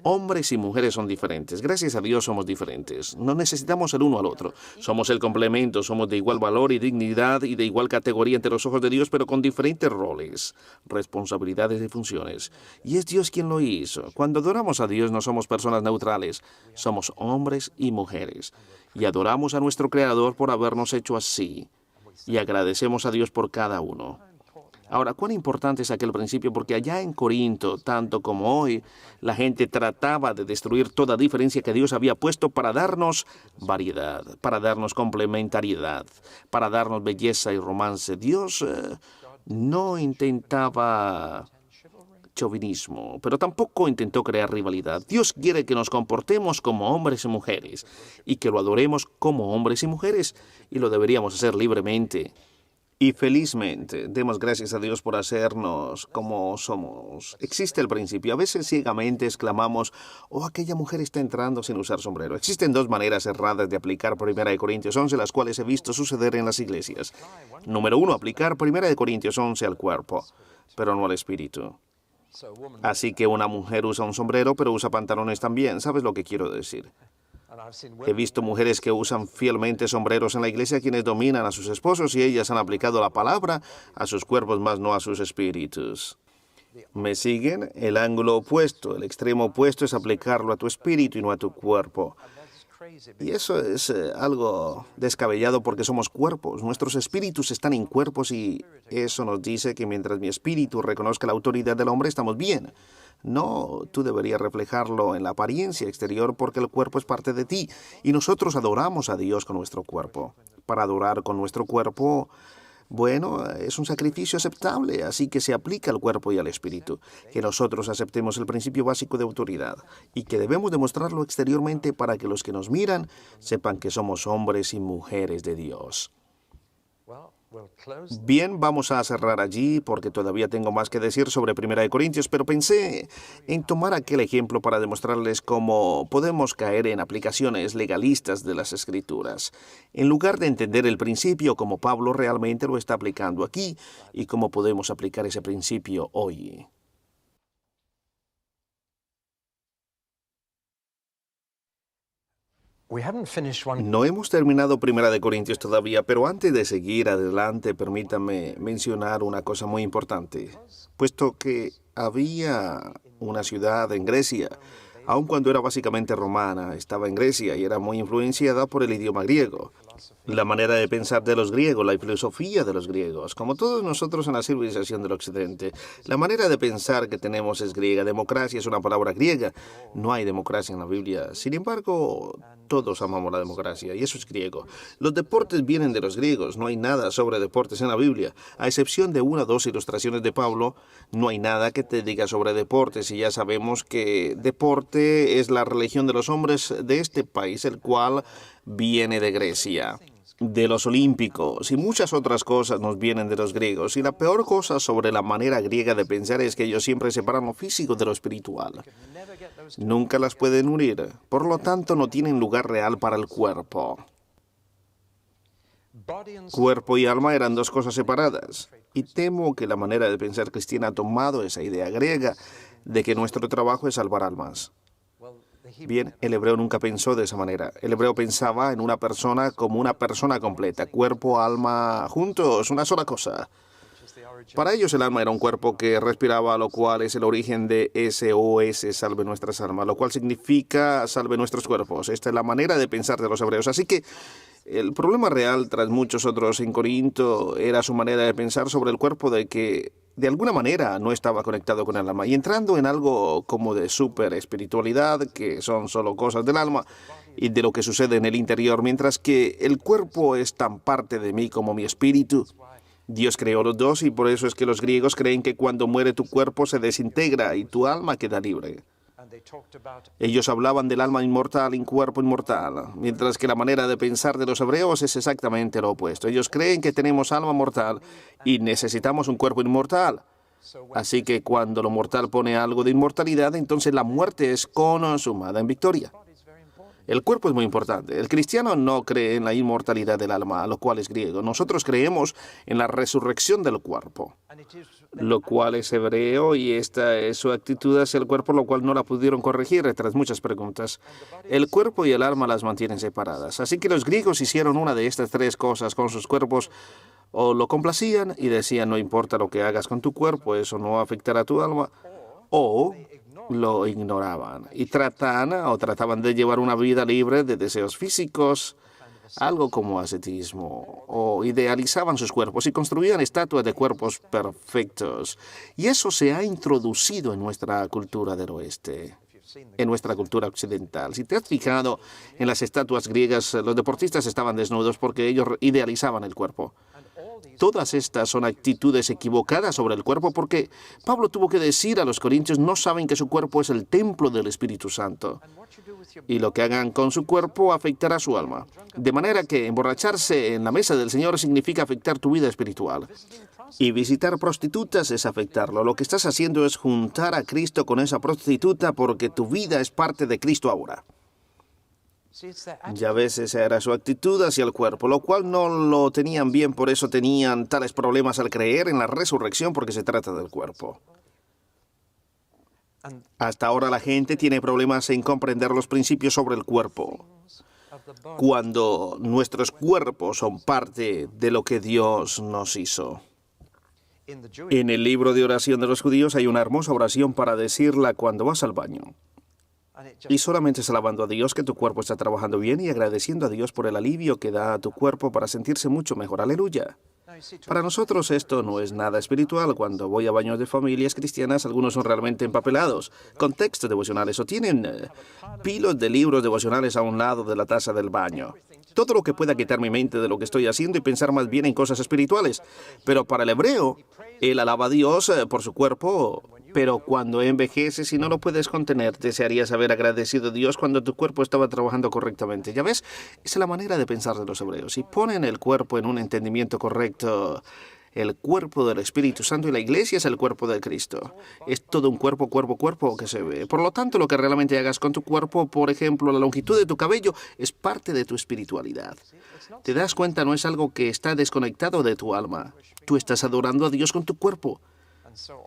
Hombres y mujeres son diferentes. Gracias a Dios somos diferentes. No necesitamos el uno al otro. Somos el complemento, somos de igual valor y dignidad y de igual categoría ante los ojos de Dios, pero con diferentes roles, responsabilidades y funciones. Y es Dios quien lo hizo. Cuando adoramos a Dios no somos personas neutrales, somos hombres y mujeres. Y adoramos a nuestro Creador por habernos hecho así. Y agradecemos a Dios por cada uno. Ahora, ¿cuán importante es aquel principio? Porque allá en Corinto, tanto como hoy, la gente trataba de destruir toda diferencia que Dios había puesto para darnos variedad, para darnos complementariedad, para darnos belleza y romance. Dios no intentaba chauvinismo, pero tampoco intentó crear rivalidad. Dios quiere que nos comportemos como hombres y mujeres y que lo adoremos como hombres y mujeres, y lo deberíamos hacer libremente. Y felizmente, demos gracias a Dios por hacernos como somos. Existe el principio. A veces ciegamente exclamamos, oh, aquella mujer está entrando sin usar sombrero. Existen dos maneras erradas de aplicar 1 Corintios 11, las cuales he visto suceder en las iglesias. Número 1, aplicar 1 Corintios 11 al cuerpo, pero no al espíritu. Así que una mujer usa un sombrero, pero usa pantalones también. ¿Sabes lo que quiero decir? He visto mujeres que usan fielmente sombreros en la iglesia quienes dominan a sus esposos y ellas han aplicado la palabra a sus cuerpos, más no a sus espíritus. ¿Me siguen? El ángulo opuesto, el extremo opuesto es aplicarlo a tu espíritu y no a tu cuerpo. Y eso es algo descabellado porque somos cuerpos. Nuestros espíritus están en cuerpos y eso nos dice que mientras mi espíritu reconozca la autoridad del hombre, estamos bien. No, tú deberías reflejarlo en la apariencia exterior porque el cuerpo es parte de ti y nosotros adoramos a Dios con nuestro cuerpo. Para adorar con nuestro cuerpo, bueno, es un sacrificio aceptable, así que se aplica al cuerpo y al espíritu. Que nosotros aceptemos el principio básico de autoridad y que debemos demostrarlo exteriormente para que los que nos miran sepan que somos hombres y mujeres de Dios. Bien, vamos a cerrar allí porque todavía tengo más que decir sobre 1 Corintios, pero pensé en tomar aquel ejemplo para demostrarles cómo podemos caer en aplicaciones legalistas de las Escrituras, en lugar de entender el principio como Pablo realmente lo está aplicando aquí y cómo podemos aplicar ese principio hoy. No hemos terminado 1 Corintios todavía, pero antes de seguir adelante, permítame mencionar una cosa muy importante. Puesto que había una ciudad en Grecia, aun cuando era básicamente romana, estaba en Grecia y era muy influenciada por el idioma griego. La manera de pensar de los griegos, la filosofía de los griegos, como todos nosotros en la civilización del Occidente, la manera de pensar que tenemos es griega. Democracia es una palabra griega. No hay democracia en la Biblia. Sin embargo, todos amamos la democracia y eso es griego. Los deportes vienen de los griegos. No hay nada sobre deportes en la Biblia. A excepción de una o dos ilustraciones de Pablo, no hay nada que te diga sobre deportes y ya sabemos que deporte es la religión de los hombres de este país, el cual viene de Grecia, de los olímpicos y muchas otras cosas nos vienen de los griegos. Y la peor cosa sobre la manera griega de pensar es que ellos siempre separan lo físico de lo espiritual. Nunca las pueden unir. Por lo tanto, no tienen lugar real para el cuerpo. Cuerpo y alma eran dos cosas separadas. Y temo que la manera de pensar cristiana ha tomado esa idea griega de que nuestro trabajo es salvar almas. Bien, el hebreo nunca pensó de esa manera. El hebreo pensaba en una persona como una persona completa, cuerpo, alma, juntos, una sola cosa. Para ellos el alma era un cuerpo que respiraba, lo cual es el origen de SOS, salve nuestras almas, lo cual significa salve nuestros cuerpos. Esta es la manera de pensar de los hebreos. Así que el problema real, tras muchos otros en Corinto, era su manera de pensar sobre el cuerpo, de que de alguna manera no estaba conectado con el alma. Y entrando en algo como de super espiritualidad, que son solo cosas del alma y de lo que sucede en el interior, mientras que el cuerpo es tan parte de mí como mi espíritu. Dios creó los dos y por eso es que los griegos creen que cuando muere tu cuerpo se desintegra y tu alma queda libre. Ellos hablaban del alma inmortal y cuerpo inmortal, mientras que la manera de pensar de los hebreos es exactamente lo opuesto. Ellos creen que tenemos alma mortal y necesitamos un cuerpo inmortal. Así que cuando lo mortal pone algo de inmortalidad, entonces la muerte es consumada en victoria. El cuerpo es muy importante. El cristiano no cree en la inmortalidad del alma, lo cual es griego. Nosotros creemos en la resurrección del cuerpo, lo cual es hebreo, y esta es su actitud hacia el cuerpo, lo cual no la pudieron corregir tras muchas preguntas. El cuerpo y el alma las mantienen separadas. Así que los griegos hicieron una de estas tres cosas con sus cuerpos. O lo complacían y decían, no importa lo que hagas con tu cuerpo, eso no afectará a tu alma. O lo ignoraban y trataban de llevar una vida libre de deseos físicos, algo como ascetismo, o idealizaban sus cuerpos y construían estatuas de cuerpos perfectos. Y eso se ha introducido en nuestra cultura del oeste, en nuestra cultura occidental. Si te has fijado en las estatuas griegas, los deportistas estaban desnudos porque ellos idealizaban el cuerpo. Todas estas son actitudes equivocadas sobre el cuerpo, porque Pablo tuvo que decir a los corintios, no saben que su cuerpo es el templo del Espíritu Santo, y lo que hagan con su cuerpo afectará su alma. De manera que emborracharse en la mesa del Señor significa afectar tu vida espiritual. Y visitar prostitutas es afectarlo. Lo que estás haciendo es juntar a Cristo con esa prostituta, porque tu vida es parte de Cristo ahora. Ya ves, esa era su actitud hacia el cuerpo, lo cual no lo tenían bien, por eso tenían tales problemas al creer en la resurrección, porque se trata del cuerpo. Hasta ahora la gente tiene problemas en comprender los principios sobre el cuerpo, cuando nuestros cuerpos son parte de lo que Dios nos hizo. En el libro de oración de los judíos hay una hermosa oración para decirla cuando vas al baño. Y solamente es alabando a Dios que tu cuerpo está trabajando bien y agradeciendo a Dios por el alivio que da a tu cuerpo para sentirse mucho mejor. Aleluya. Para nosotros esto no es nada espiritual. Cuando voy a baños de familias cristianas, algunos son realmente empapelados con textos devocionales o tienen pilos de libros devocionales a un lado de la taza del baño. Todo lo que pueda quitar mi mente de lo que estoy haciendo y pensar más bien en cosas espirituales. Pero para el hebreo, él alaba a Dios por su cuerpo. Pero cuando envejeces y no lo puedes contener, desearías haber agradecido a Dios cuando tu cuerpo estaba trabajando correctamente. ¿Ya ves? Esa es la manera de pensar de los hebreos. Y ponen el cuerpo en un entendimiento correcto. El cuerpo del Espíritu Santo y la iglesia es el cuerpo de Cristo. Es todo un cuerpo que se ve. Por lo tanto, lo que realmente hagas con tu cuerpo, por ejemplo, la longitud de tu cabello, es parte de tu espiritualidad. ¿Te das cuenta? No es algo que está desconectado de tu alma. Tú estás adorando a Dios con tu cuerpo.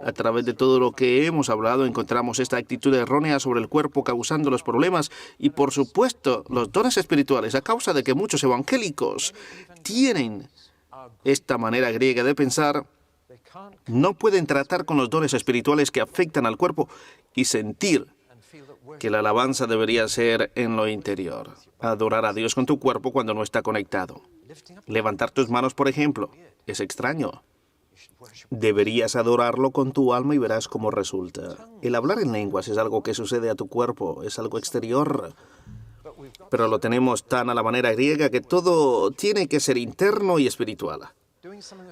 A través de todo lo que hemos hablado, encontramos esta actitud errónea sobre el cuerpo causando los problemas y, por supuesto, los dones espirituales, a causa de que muchos evangélicos tienen esta manera griega de pensar. No pueden tratar con los dones espirituales que afectan al cuerpo y sentir que la alabanza debería ser en lo interior. Adorar a Dios con tu cuerpo cuando no está conectado. Levantar tus manos, por ejemplo, es extraño. Deberías adorarlo con tu alma y verás cómo resulta. El hablar en lenguas es algo que sucede a tu cuerpo, es algo exterior. Pero lo tenemos tan a la manera griega que todo tiene que ser interno y espiritual.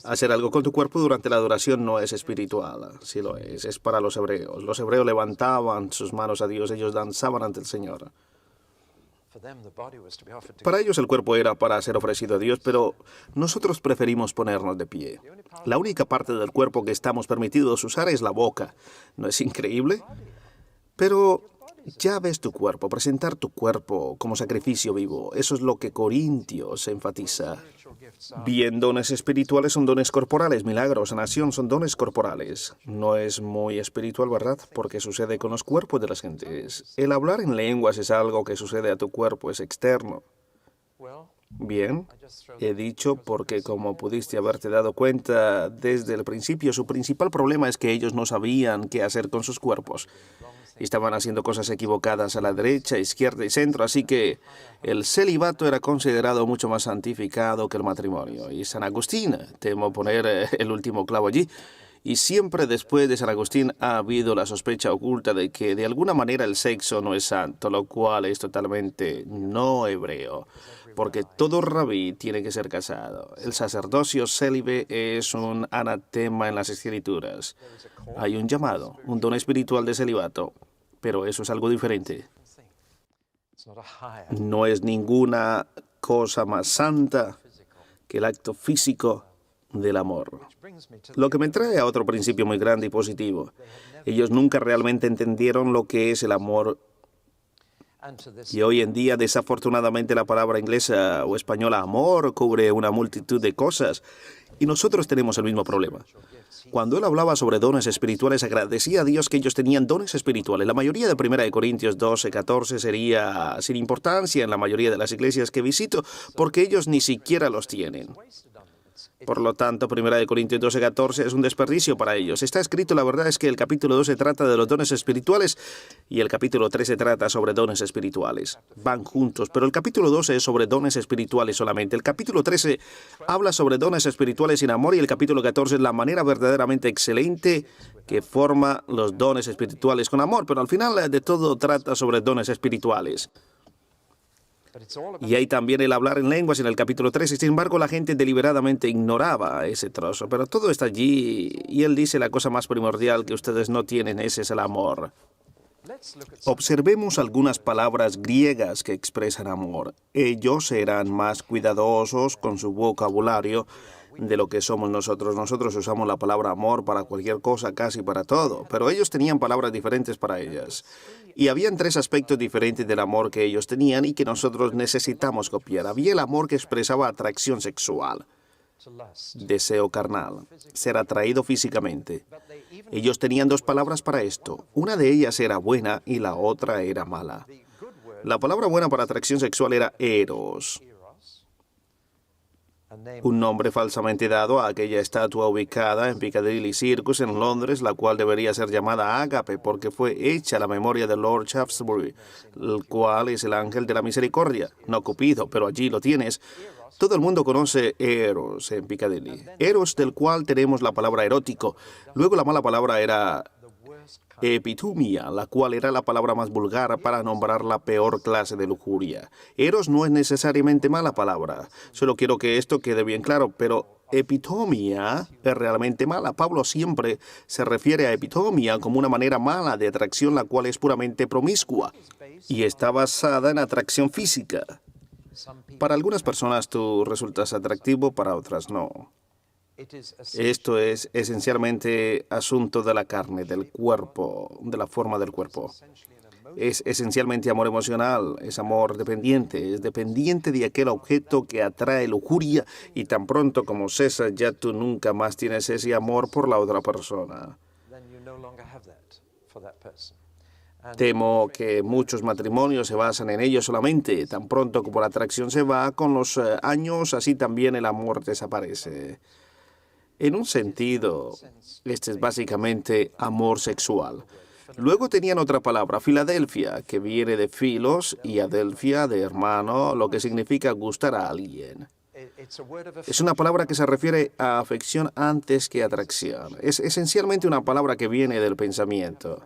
Hacer algo con tu cuerpo durante la adoración no es espiritual. Sí lo es para los hebreos. Los hebreos levantaban sus manos a Dios, ellos danzaban ante el Señor. Para ellos el cuerpo era para ser ofrecido a Dios, pero nosotros preferimos ponernos de pie. La única parte del cuerpo que estamos permitidos usar es la boca. ¿No es increíble? Pero Ya ves tu cuerpo, presentar tu cuerpo como sacrificio vivo. Eso es lo que Corintios enfatiza. Bien, dones espirituales son dones corporales, milagros, sanación son dones corporales. No es muy espiritual, ¿verdad? Porque sucede con los cuerpos de las gentes. El hablar en lenguas es algo que sucede a tu cuerpo, es externo. Bien, he dicho porque como pudiste haberte dado cuenta desde el principio, su principal problema es que ellos no sabían qué hacer con sus cuerpos. Estaban haciendo cosas equivocadas a la derecha, izquierda y centro, así que el celibato era considerado mucho más santificado que el matrimonio. Y San Agustín, temo poner el último clavo allí, y siempre después de San Agustín ha habido la sospecha oculta de que de alguna manera el sexo no es santo, lo cual es totalmente no hebreo, porque todo rabí tiene que ser casado. El sacerdocio célibe es un anatema en las Escrituras. Hay un llamado, un don espiritual de celibato, pero eso es algo diferente. No es ninguna cosa más santa que el acto físico del amor. Lo que me trae a otro principio muy grande y positivo. Ellos nunca realmente entendieron lo que es el amor. Y hoy en día, desafortunadamente, la palabra inglesa o española amor cubre una multitud de cosas. Y nosotros tenemos el mismo problema. Cuando él hablaba sobre dones espirituales, agradecía a Dios que ellos tenían dones espirituales. La mayoría de 1 Corintios 12, 14 sería sin importancia en la mayoría de las iglesias que visito, porque ellos ni siquiera los tienen. Por lo tanto, 1 Corintios 12, 14 es un desperdicio para ellos. Está escrito, la verdad es que el capítulo 12 trata de los dones espirituales y el capítulo 13 trata sobre dones espirituales. Van juntos, pero el capítulo 12 es sobre dones espirituales solamente. El capítulo 13 habla sobre dones espirituales sin amor y el capítulo 14 es la manera verdaderamente excelente que forma los dones espirituales con amor. Pero al final de todo trata sobre dones espirituales. Y hay también el hablar en lenguas en el capítulo 13. Sin embargo, la gente deliberadamente ignoraba ese trozo. Pero todo está allí y él dice la cosa más primordial que ustedes no tienen, ese es el amor. Observemos algunas palabras griegas que expresan amor. Ellos eran más cuidadosos con su vocabulario de lo que somos nosotros. Nosotros usamos la palabra amor para cualquier cosa, casi para todo, pero ellos tenían palabras diferentes para ellas. Y habían 3 aspectos diferentes del amor que ellos tenían y que nosotros necesitamos copiar. Había el amor que expresaba atracción sexual, deseo carnal, ser atraído físicamente. Ellos tenían 2 palabras para esto. Una de ellas era buena y la otra era mala. La palabra buena para atracción sexual era eros, un nombre falsamente dado a aquella estatua ubicada en Piccadilly Circus en Londres, la cual debería ser llamada Ágape porque fue hecha a la memoria de Lord Shaftesbury, el cual es el ángel de la misericordia, no Cupido, pero allí lo tienes. Todo el mundo conoce Eros en Piccadilly. Eros, del cual tenemos la palabra erótico. Luego la mala palabra era epitumia, la cual era la palabra más vulgar para nombrar la peor clase de lujuria. Eros no es necesariamente mala palabra. Solo quiero que esto quede bien claro, pero epitomia es realmente mala. Pablo siempre se refiere a epitomia como una manera mala de atracción, la cual es puramente promiscua y está basada en atracción física. Para algunas personas tú resultas atractivo, para otras no. Esto es esencialmente asunto de la carne, del cuerpo, de la forma del cuerpo. Es esencialmente amor emocional, es amor dependiente, es dependiente de aquel objeto que atrae lujuria y tan pronto como cesa ya tú nunca más tienes ese amor por la otra persona. Temo que muchos matrimonios se basan en ello solamente. Tan pronto como la atracción se va, con los años, así también el amor desaparece. En un sentido, este es básicamente amor sexual. Luego tenían otra palabra, Filadelfia, que viene de filos y adelphia, de hermano, lo que significa gustar a alguien. Es una palabra que se refiere a afección antes que atracción. Es esencialmente una palabra que viene del pensamiento.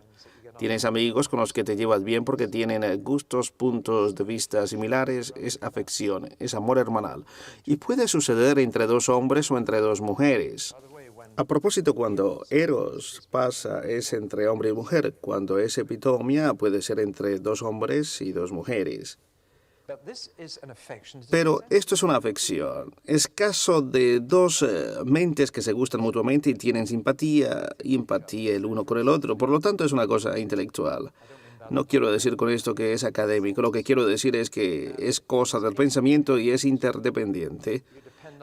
Tienes amigos con los que te llevas bien porque tienen gustos, puntos de vista similares, es afección, es amor hermanal. Y puede suceder entre 2 hombres o entre 2 mujeres. A propósito, cuando eros pasa es entre hombre y mujer. Cuando es epitomia puede ser entre 2 hombres y 2 mujeres. Pero esto es una afección. Es caso de 2 mentes que se gustan mutuamente y tienen simpatía y empatía el uno con el otro. Por lo tanto, es una cosa intelectual. No quiero decir con esto que es académico, lo que quiero decir es que es cosa del pensamiento y es interdependiente.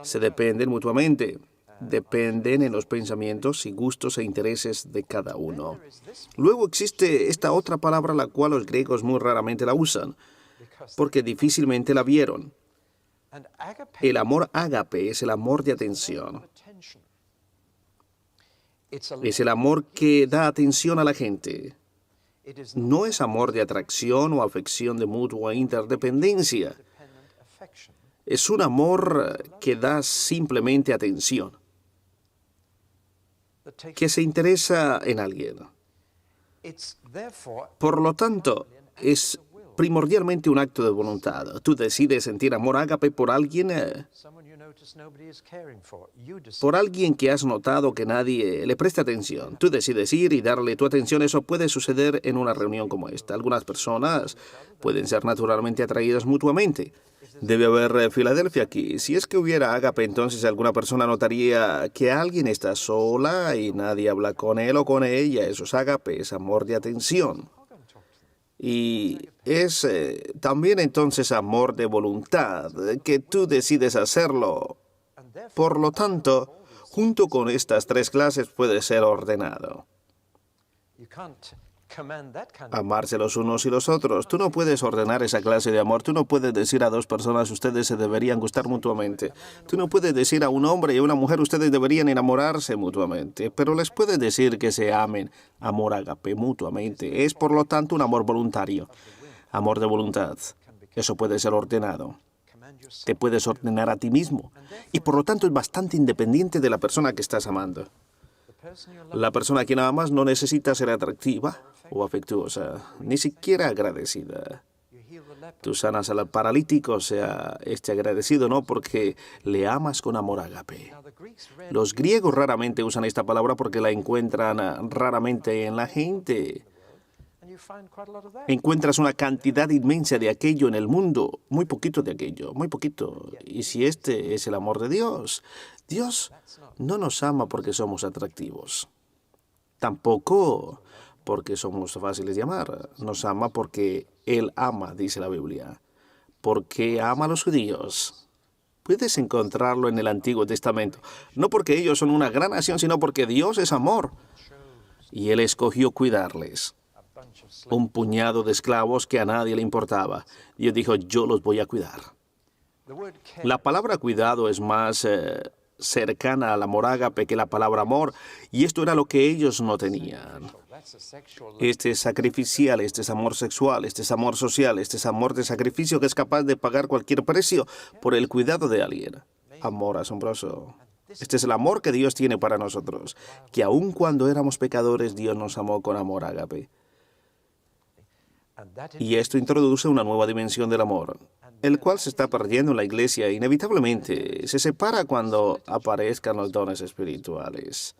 Se dependen mutuamente. Dependen en los pensamientos y gustos e intereses de cada uno. Luego existe esta otra palabra la cual los griegos muy raramente la usan, porque difícilmente la vieron. El amor ágape es el amor de atención. Es el amor que da atención a la gente. No es amor de atracción o afección de mutua interdependencia. Es un amor que da simplemente atención, que se interesa en alguien. Por lo tanto, es primordialmente un acto de voluntad. Tú decides sentir amor ágape por alguien que has notado que nadie le presta atención. Tú decides ir y darle tu atención. Eso puede suceder en una reunión como esta. Algunas personas pueden ser naturalmente atraídas mutuamente. Debe haber Filadelfia aquí. Si es que hubiera ágape, entonces alguna persona notaría que alguien está sola y nadie habla con él o con ella. Eso es ágape, es amor de atención. Y es también entonces amor de voluntad, que tú decides hacerlo. Por lo tanto, junto con estas tres clases puede ser ordenado. Amarse los unos y los otros. Tú no puedes ordenar esa clase de amor. Tú no puedes decir a dos personas, ustedes se deberían gustar mutuamente. Tú no puedes decir a un hombre y a una mujer, ustedes deberían enamorarse mutuamente. Pero les puedes decir que se amen, amor ágape mutuamente. Es, por lo tanto, un amor voluntario, amor de voluntad. Eso puede ser ordenado. Te puedes ordenar a ti mismo. Y, por lo tanto, es bastante independiente de la persona que estás amando. La persona a quien amas no necesita ser atractiva o afectuosa, ni siquiera agradecida. Tú sanas al paralítico, sea este agradecido, no, porque le amas con amor ágape. Los griegos raramente usan esta palabra porque la encuentran raramente en la gente. Encuentras una cantidad inmensa de aquello en el mundo, muy poquito de aquello, muy poquito. Y si este es el amor de Dios, Dios no nos ama porque somos atractivos. Tampoco porque somos fáciles de amar. Nos ama porque Él ama, dice la Biblia. Porque ama a los judíos. Puedes encontrarlo en el Antiguo Testamento. No porque ellos son una gran nación, sino porque Dios es amor. Y Él escogió cuidarles. Un puñado de esclavos que a nadie le importaba. Dios dijo, yo los voy a cuidar. La palabra cuidado es más cercana al amor ágape que la palabra amor, y esto era lo que ellos no tenían. Este es sacrificial, este es amor sexual, este es amor social, este es amor de sacrificio que es capaz de pagar cualquier precio por el cuidado de alguien. Amor asombroso. Este es el amor que Dios tiene para nosotros, que aun cuando éramos pecadores, Dios nos amó con amor ágape. Y esto introduce una nueva dimensión del amor, el cual se está perdiendo en la iglesia. Inevitablemente se separa cuando aparezcan los dones espirituales.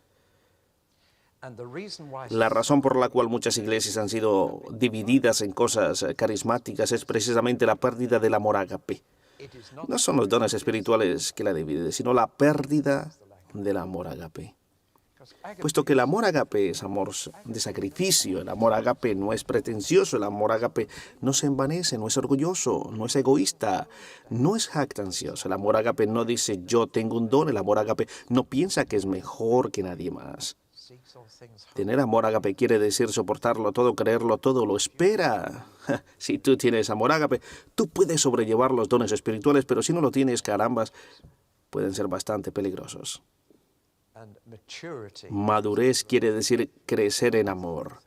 La razón por la cual muchas iglesias han sido divididas en cosas carismáticas es precisamente la pérdida del amor ágape. No son los dones espirituales que la dividen, sino la pérdida del amor ágape. Puesto que el amor ágape es amor de sacrificio, el amor ágape no es pretencioso, el amor ágape no se envanece, no es orgulloso, no es egoísta, no es jactancioso. El amor ágape no dice yo tengo un don, el amor ágape no piensa que es mejor que nadie más. Tener amor ágape quiere decir soportarlo todo, creerlo todo, lo espera. Si tú tienes amor ágape, tú puedes sobrellevar los dones espirituales, pero si no lo tienes, carambas, pueden ser bastante peligrosos. Madurez quiere decir crecer en amor.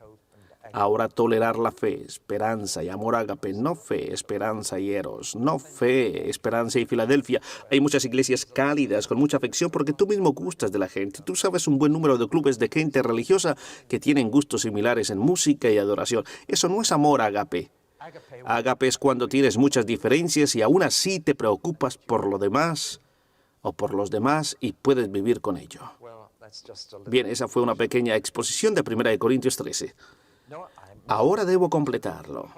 Ahora tolerar la fe, esperanza y amor ágape, no fe, esperanza y eros, no fe, esperanza y Filadelfia. Hay muchas iglesias cálidas, con mucha afección, porque tú mismo gustas de la gente. Tú sabes un buen número de clubes de gente religiosa que tienen gustos similares en música y adoración. Eso no es amor ágape. Ágape es cuando tienes muchas diferencias y aún así te preocupas por lo demás o por los demás y puedes vivir con ello. Bien, esa fue una pequeña exposición de 1 Corintios 13. Ahora debo completarlo.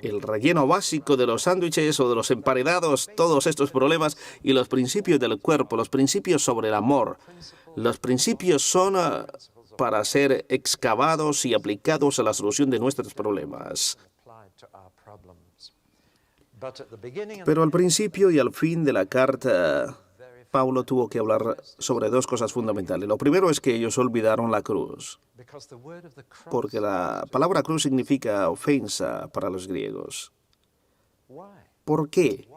El relleno básico de los sándwiches o de los emparedados, todos estos problemas y los principios del cuerpo, los principios sobre el amor. Los principios son para ser excavados y aplicados a la solución de nuestros problemas. Pero al principio y al fin de la carta, Pablo tuvo que hablar sobre dos cosas fundamentales. Lo primero es que ellos olvidaron la cruz, porque la palabra cruz significa ofensa para los griegos. ¿Por qué?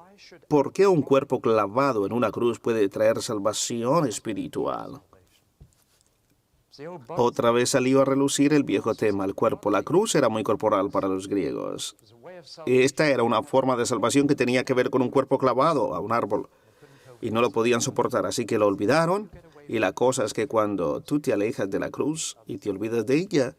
¿Por qué un cuerpo clavado en una cruz puede traer salvación espiritual? Otra vez salió a relucir el viejo tema, el cuerpo. La cruz era muy corporal para los griegos. Esta era una forma de salvación que tenía que ver con un cuerpo clavado a un árbol. Y no lo podían soportar, así que lo olvidaron. Y la cosa es que cuando tú te alejas de la cruz y te olvidas de ella,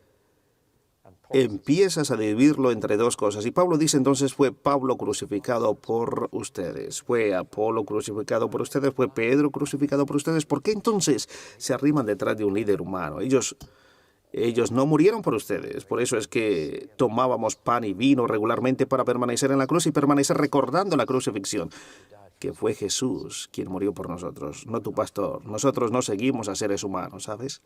empiezas a dividirlo entre dos cosas. Y Pablo dice entonces, fue Pablo crucificado por ustedes, fue Apolo crucificado por ustedes, fue Pedro crucificado por ustedes. ¿Por qué entonces se arriman detrás de un líder humano? Ellos no murieron por ustedes. Por eso es que tomábamos pan y vino regularmente para permanecer en la cruz y permanecer recordando la crucifixión, que fue Jesús quien murió por nosotros, no tu pastor. Nosotros no seguimos a seres humanos, ¿sabes?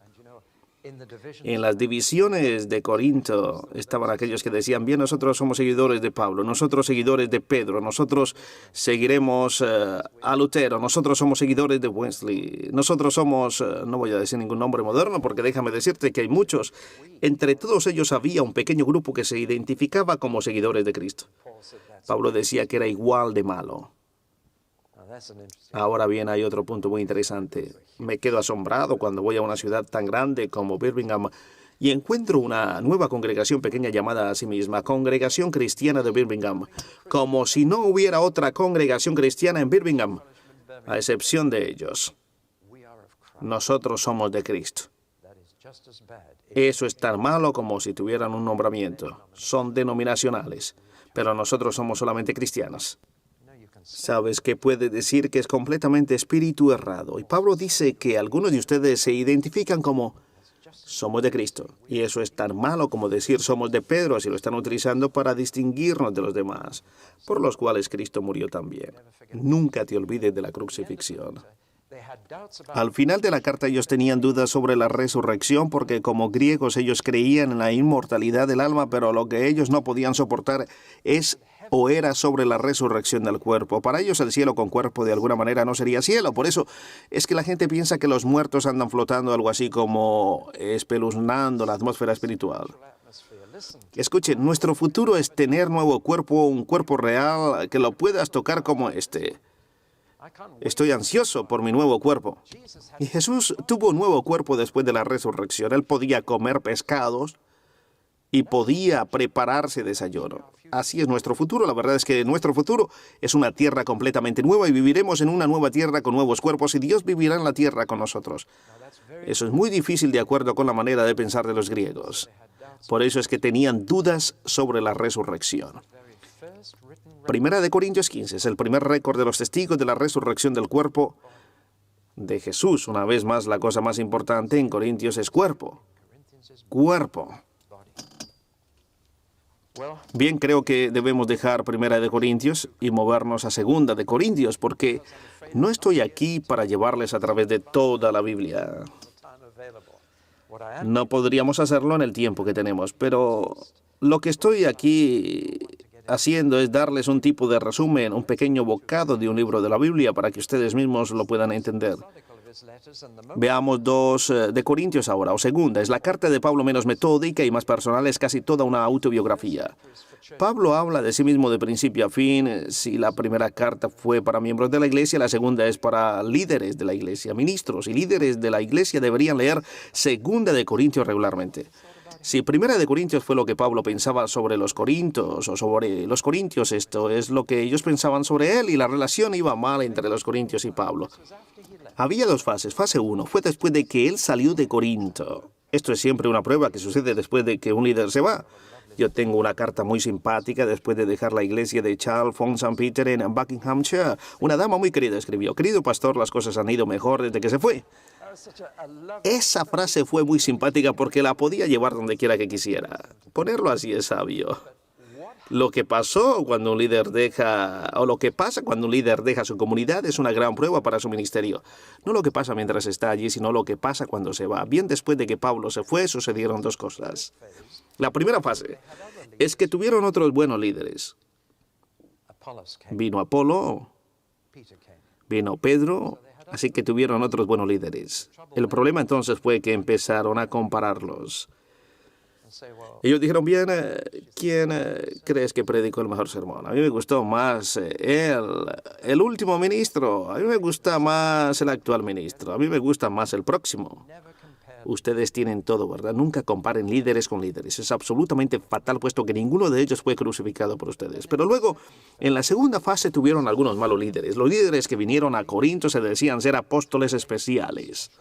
En las divisiones de Corinto estaban aquellos que decían, bien, nosotros somos seguidores de Pablo, nosotros seguidores de Pedro, nosotros seguiremos a Lutero, nosotros somos seguidores de Wesley, nosotros somos, no voy a decir ningún nombre moderno porque déjame decirte que hay muchos. Entre todos ellos había un pequeño grupo que se identificaba como seguidores de Cristo. Pablo decía que era igual de malo. Ahora bien, hay otro punto muy interesante. Me quedo asombrado cuando voy a una ciudad tan grande como Birmingham y encuentro una nueva congregación pequeña llamada a sí misma Congregación Cristiana de Birmingham, como si no hubiera otra congregación cristiana en Birmingham, a excepción de ellos. Nosotros somos de Cristo. Eso es tan malo como si tuvieran un nombramiento. Son denominacionales, pero nosotros somos solamente cristianos. Sabes que puede decir que es completamente espíritu errado. Y Pablo dice que algunos de ustedes se identifican como somos de Cristo. Y eso es tan malo como decir somos de Pedro, si lo están utilizando para distinguirnos de los demás, por los cuales Cristo murió también. Nunca te olvides de la crucifixión. Al final de la carta ellos tenían dudas sobre la resurrección porque como griegos ellos creían en la inmortalidad del alma, pero lo que ellos no podían soportar era sobre la resurrección del cuerpo. Para ellos el cielo con cuerpo de alguna manera no sería cielo. Por eso es que la gente piensa que los muertos andan flotando algo así como espeluznando la atmósfera espiritual. Escuchen, nuestro futuro es tener nuevo cuerpo, un cuerpo real que lo puedas tocar como este. Estoy ansioso por mi nuevo cuerpo. Y Jesús tuvo un nuevo cuerpo después de la resurrección. Él podía comer pescados y podía prepararse desayuno. Así es nuestro futuro. La verdad es que nuestro futuro es una tierra completamente nueva y viviremos en una nueva tierra con nuevos cuerpos y Dios vivirá en la tierra con nosotros. Eso es muy difícil de acuerdo con la manera de pensar de los griegos. Por eso es que tenían dudas sobre la resurrección. Primera de Corintios 15 es el primer récord de los testigos de la resurrección del cuerpo de Jesús. Una vez más, la cosa más importante en Corintios es cuerpo. Cuerpo. Bien, creo que debemos dejar Primera de Corintios y movernos a Segunda de Corintios, porque no estoy aquí para llevarles a través de toda la Biblia. No podríamos hacerlo en el tiempo que tenemos, pero lo que estoy aquí haciendo es darles un tipo de resumen, un pequeño bocado de un libro de la Biblia para que ustedes mismos lo puedan entender. Veamos 2 de Corintios ahora, o Segunda. Es la carta de Pablo menos metódica y más personal, es casi toda una autobiografía. Pablo habla de sí mismo de principio a fin. Si la primera carta fue para miembros de la iglesia, la segunda es para líderes de la iglesia, ministros y líderes de la iglesia deberían leer Segunda de Corintios regularmente. Si Primera de Corintios fue lo que Pablo pensaba sobre los corintios o sobre los corintios, esto es lo que ellos pensaban sobre él y la relación iba mal entre los corintios y Pablo. Había 2 fases. Fase 1 fue después de que él salió de Corinto. Esto es siempre una prueba que sucede después de que un líder se va. Yo tengo una carta muy simpática después de dejar la iglesia de Charles von St. Peter en Buckinghamshire. Una dama muy querida escribió: querido pastor, las cosas han ido mejor desde que se fue. Esa frase fue muy simpática porque la podía llevar donde quiera que quisiera. Ponerlo así es sabio. Lo que pasó cuando un líder deja, o lo que pasa cuando un líder deja su comunidad es una gran prueba para su ministerio. No lo que pasa mientras está allí, sino lo que pasa cuando se va. Bien después de que Pablo se fue, sucedieron dos cosas. La primera fase es que tuvieron otros buenos líderes. Vino Apolo, vino Pedro, así que tuvieron otros buenos líderes. El problema entonces fue que empezaron a compararlos. Ellos dijeron, bien, ¿quién crees que predicó el mejor sermón? A mí me gustó más el último ministro. A mí me gusta más el actual ministro. A mí me gusta más el próximo. Ustedes tienen todo, ¿verdad? Nunca comparen líderes con líderes. Es absolutamente fatal, puesto que ninguno de ellos fue crucificado por ustedes. Pero luego, en la segunda fase, tuvieron algunos malos líderes. Los líderes que vinieron a Corinto se decían ser apóstoles especiales.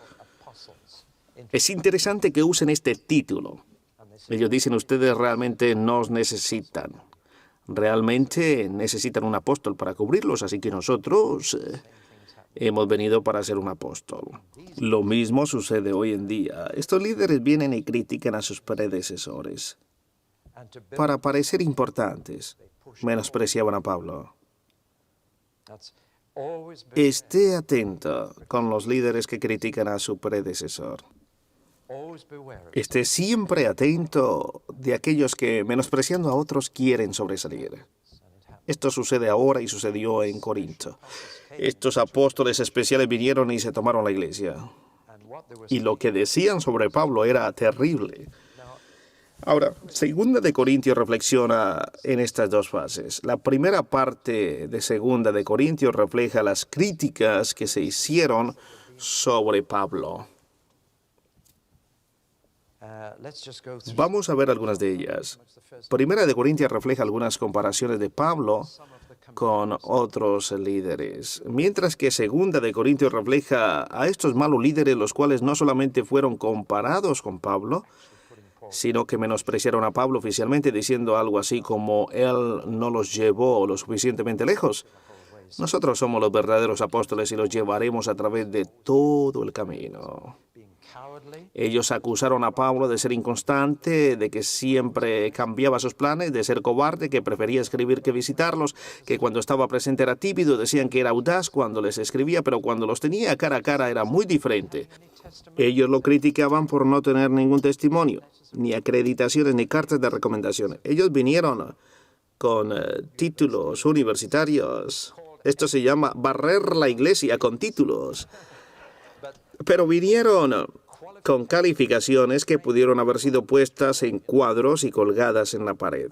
Es interesante que usen este título. Ellos dicen, ustedes realmente nos necesitan. Realmente necesitan un apóstol para cubrirlos, así que nosotros hemos venido para ser un apóstol. Lo mismo sucede hoy en día. Estos líderes vienen y critican a sus predecesores. Para parecer importantes, menospreciaban a Pablo. Esté atento con los líderes que critican a su predecesor. Esté siempre atento de aquellos que, menospreciando a otros, quieren sobresalir. Esto sucede ahora y sucedió en Corinto. Estos apóstoles especiales vinieron y se tomaron la iglesia. Y lo que decían sobre Pablo era terrible. Ahora, Segunda de Corintios reflexiona en estas dos fases. La primera parte de Segunda de Corintios refleja las críticas que se hicieron sobre Pablo. Vamos a ver algunas de ellas. Primera de Corintios refleja algunas comparaciones de Pablo con otros líderes, mientras que Segunda de Corintios refleja a estos malos líderes, los cuales no solamente fueron comparados con Pablo, sino que menospreciaron a Pablo oficialmente, diciendo algo así como él no los llevó lo suficientemente lejos. Nosotros somos los verdaderos apóstoles y los llevaremos a través de todo el camino. Ellos acusaron a Pablo de ser inconstante, de que siempre cambiaba sus planes, de ser cobarde, que prefería escribir que visitarlos, que cuando estaba presente era tímido, decían que era audaz cuando les escribía, pero cuando los tenía cara a cara era muy diferente. Ellos lo criticaban por no tener ningún testimonio, ni acreditaciones, ni cartas de recomendación. Ellos vinieron con títulos universitarios. Esto se llama barrer la iglesia con títulos. Pero vinieron con calificaciones que pudieron haber sido puestas en cuadros y colgadas en la pared.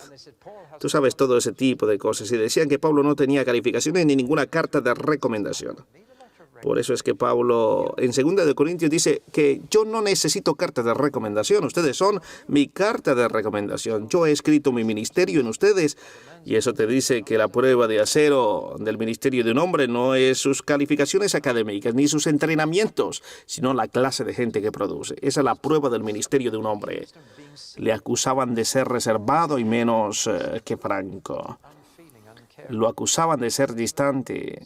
Tú sabes, todo ese tipo de cosas. Y decían que Pablo no tenía calificaciones ni ninguna carta de recomendación. Por eso es que Pablo en 2 de Corintios dice que yo no necesito carta de recomendación. Ustedes son mi carta de recomendación. Yo he escrito mi ministerio en ustedes. Y eso te dice que la prueba de acero del ministerio de un hombre no es sus calificaciones académicas ni sus entrenamientos, sino la clase de gente que produce. Esa es la prueba del ministerio de un hombre. Le acusaban de ser reservado y menos que franco. Lo acusaban de ser distante,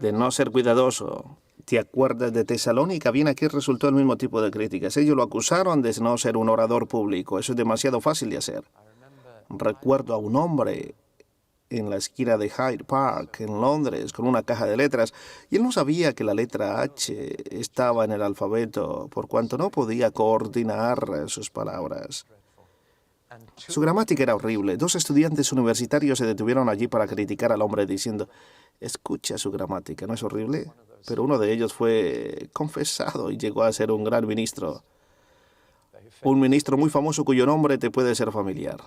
de no ser cuidadoso. ¿Te acuerdas de Tesalónica? Bien, aquí resultó el mismo tipo de críticas. Ellos lo acusaron de no ser un orador público. Eso es demasiado fácil de hacer. Recuerdo a un hombre en la esquina de Hyde Park, en Londres, con una caja de letras, y él no sabía que la letra H estaba en el alfabeto, por cuanto no podía coordinar sus palabras. Su gramática era horrible. 2 estudiantes universitarios se detuvieron allí para criticar al hombre diciendo, escucha su gramática, ¿no es horrible? Pero uno de ellos fue confesado y llegó a ser un gran ministro. Un ministro muy famoso cuyo nombre te puede ser familiar.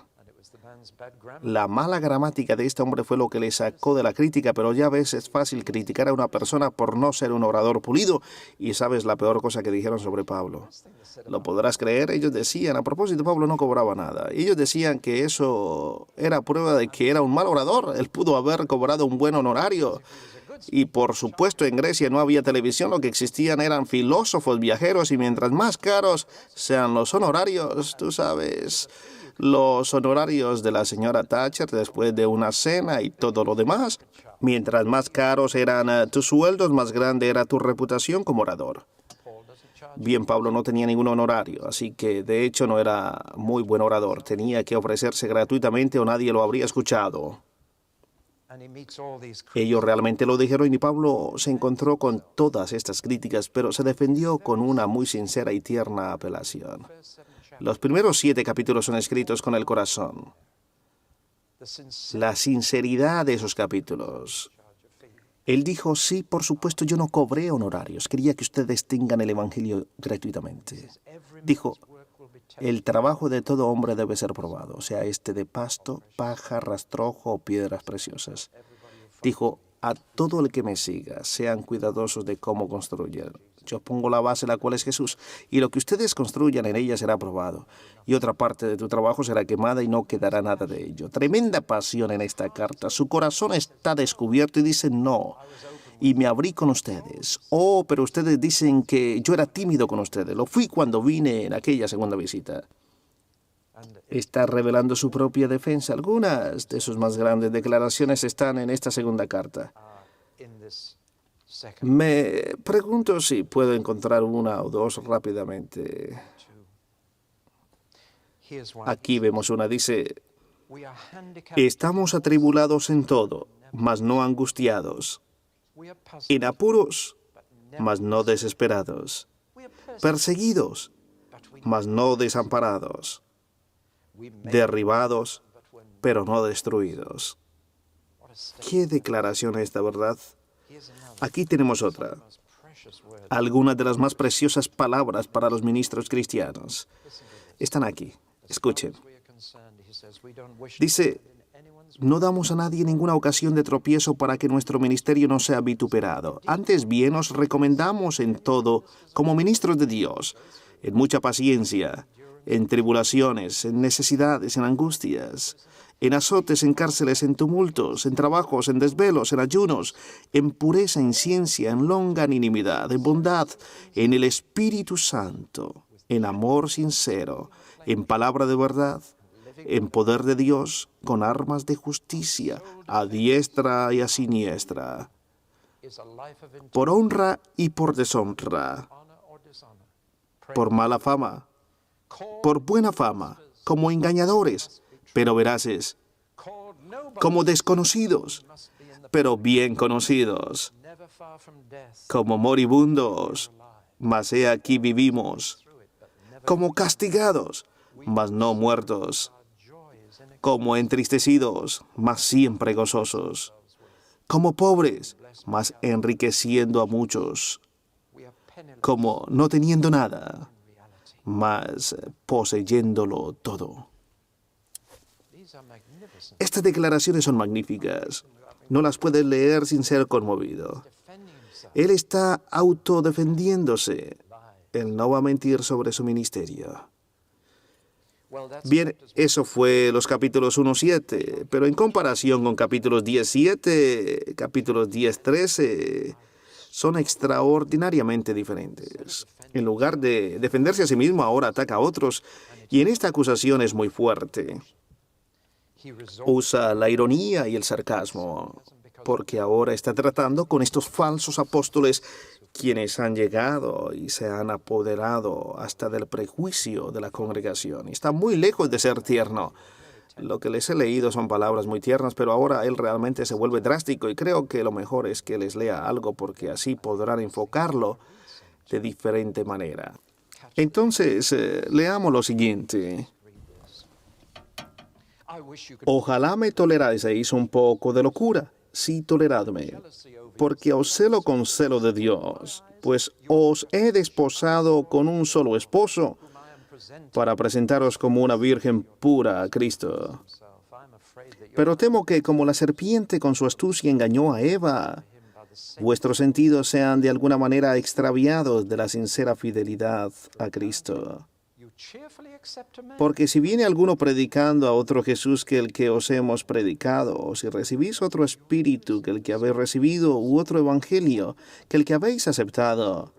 La mala gramática de este hombre fue lo que le sacó de la crítica, pero ya ves, es fácil criticar a una persona por no ser un orador pulido. Y sabes la peor cosa que dijeron sobre Pablo. ¿Lo podrás creer? Ellos decían, a propósito, Pablo no cobraba nada. Ellos decían que eso era prueba de que era un mal orador. Él pudo haber cobrado un buen honorario. Y por supuesto en Grecia no había televisión, lo que existían eran filósofos, viajeros, y mientras más caros sean los honorarios, tú sabes, los honorarios de la señora Thatcher después de una cena y todo lo demás, mientras más caros eran tus sueldos, más grande era tu reputación como orador. Bien, Pablo no tenía ningún honorario, así que de hecho no era muy buen orador. Tenía que ofrecerse gratuitamente o nadie lo habría escuchado. Ellos realmente lo dijeron y Pablo se encontró con todas estas críticas, pero se defendió con una muy sincera y tierna apelación. Los primeros 7 capítulos son escritos con el corazón. La sinceridad de esos capítulos. Él dijo, sí, por supuesto, yo no cobré honorarios. Quería que ustedes tengan el Evangelio gratuitamente. Dijo, el trabajo de todo hombre debe ser probado, sea este de pasto, paja, rastrojo o piedras preciosas. Dijo, a todo el que me siga, sean cuidadosos de cómo construyen. Yo pongo la base, la cual es Jesús, y lo que ustedes construyan en ella será probado. Y otra parte de tu trabajo será quemada y no quedará nada de ello. Tremenda pasión en esta carta. Su corazón está descubierto y dice no. Y me abrí con ustedes. Oh, pero ustedes dicen que yo era tímido con ustedes. Lo fui cuando vine en aquella segunda visita. Está revelando su propia defensa. Algunas de sus más grandes declaraciones están en esta segunda carta. Me pregunto si puedo encontrar una o dos rápidamente. Aquí vemos una. Dice, estamos atribulados en todo, mas no angustiados. En apuros, mas no desesperados. Perseguidos, mas no desamparados. Derribados, pero no destruidos. ¿Qué declaración esta, verdad? Aquí tenemos otra. Algunas de las más preciosas palabras para los ministros cristianos. Están aquí. Escuchen. Dice, no damos a nadie ninguna ocasión de tropiezo para que nuestro ministerio no sea vituperado. Antes bien, os recomendamos en todo, como ministros de Dios, en mucha paciencia, en tribulaciones, en necesidades, en angustias, en azotes, en cárceles, en tumultos, en trabajos, en desvelos, en ayunos, en pureza, en ciencia, en longanimidad, en bondad, en el Espíritu Santo, en amor sincero, en palabra de verdad, en poder de Dios, con armas de justicia, a diestra y a siniestra, por honra y por deshonra, por mala fama, por buena fama, como engañadores, pero veraces, como desconocidos, pero bien conocidos, como moribundos, mas he aquí vivimos, como castigados, mas no muertos, como entristecidos, mas siempre gozosos, como pobres, mas enriqueciendo a muchos, como no teniendo nada, mas poseyéndolo todo. Estas declaraciones son magníficas. No las puedes leer sin ser conmovido. Él está autodefendiéndose. Él no va a mentir sobre su ministerio. Bien, eso fue los capítulos 1-7, pero en comparación con capítulos 10-7, capítulos 10-13, son extraordinariamente diferentes. En lugar de defenderse a sí mismo, ahora ataca a otros, y en esta acusación es muy fuerte. Usa la ironía y el sarcasmo, porque ahora está tratando con estos falsos apóstoles quienes han llegado y se han apoderado hasta del prejuicio de la congregación. Y está muy lejos de ser tierno. Lo que les he leído son palabras muy tiernas, pero ahora él realmente se vuelve drástico y creo que lo mejor es que les lea algo porque así podrán enfocarlo de diferente manera. Entonces, leamos lo siguiente. Ojalá me toleraseis un poco de locura. Sí, toleradme, porque os celo con celo de Dios, pues os he desposado con un solo esposo para presentaros como una virgen pura a Cristo. Pero temo que, como la serpiente con su astucia engañó a Eva, vuestros sentidos sean de alguna manera extraviados de la sincera fidelidad a Cristo. Porque si viene alguno predicando a otro Jesús que el que os hemos predicado, o si recibís otro espíritu que el que habéis recibido, u otro evangelio que el que habéis aceptado,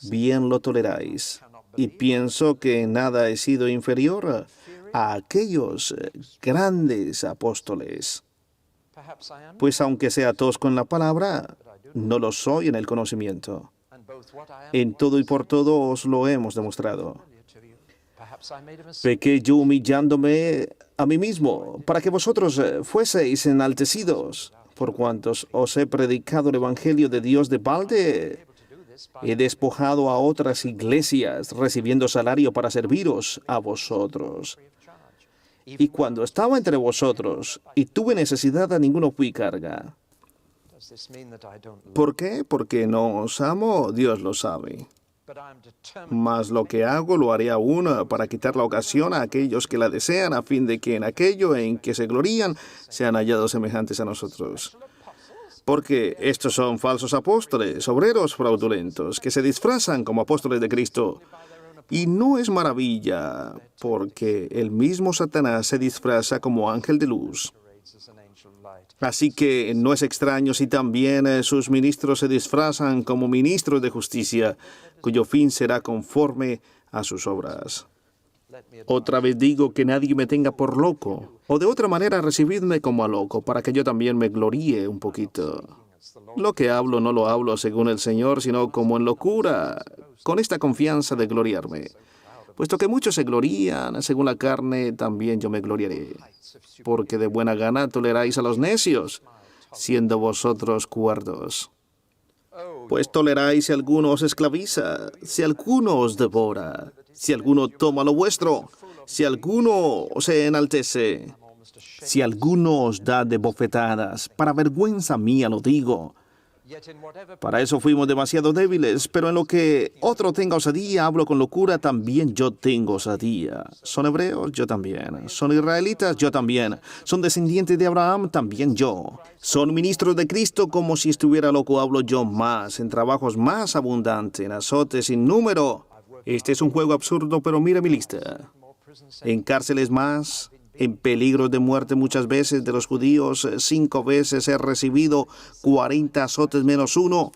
bien lo toleráis. Y pienso que en nada he sido inferior a aquellos grandes apóstoles. Pues aunque sea tosco en la palabra, no lo soy en el conocimiento. En todo y por todo os lo hemos demostrado. Pequé yo humillándome a mí mismo, para que vosotros fueseis enaltecidos. Por cuantos os he predicado el Evangelio de Dios de balde, he despojado a otras iglesias, recibiendo salario para serviros a vosotros. Y cuando estaba entre vosotros y tuve necesidad, a ninguno fui carga. ¿Por qué? Porque no os amo, Dios lo sabe. Mas lo que hago lo haré aún para quitar la ocasión a aquellos que la desean, a fin de que en aquello en que se glorían sean hallados semejantes a nosotros. Porque estos son falsos apóstoles, obreros fraudulentos, que se disfrazan como apóstoles de Cristo. Y no es maravilla, porque el mismo Satanás se disfraza como ángel de luz. Así que no es extraño si también sus ministros se disfrazan como ministros de justicia, cuyo fin será conforme a sus obras. Otra vez digo que nadie me tenga por loco, o de otra manera recibidme como a loco, para que yo también me gloríe un poquito. Lo que hablo no lo hablo según el Señor, sino como en locura, con esta confianza de gloriarme. Puesto que muchos se glorían según la carne, también yo me gloriaré. Porque de buena gana toleráis a los necios, siendo vosotros cuerdos. Pues toleráis si alguno os esclaviza, si alguno os devora, si alguno toma lo vuestro, si alguno se enaltece, si alguno os da de bofetadas. Para vergüenza mía lo digo. Para eso fuimos demasiado débiles, pero en lo que otro tenga osadía, hablo con locura, también yo tengo osadía. ¿Son hebreos? Yo también. ¿Son israelitas? Yo también. ¿Son descendientes de Abraham? También yo. ¿Son ministros de Cristo? Como si estuviera loco, hablo yo más, en trabajos más abundantes, en azotes sin número. Este es un juego absurdo, pero mira mi lista. En cárceles más, en peligros de muerte muchas veces de los judíos, 5 veces he recibido 40 azotes menos 1.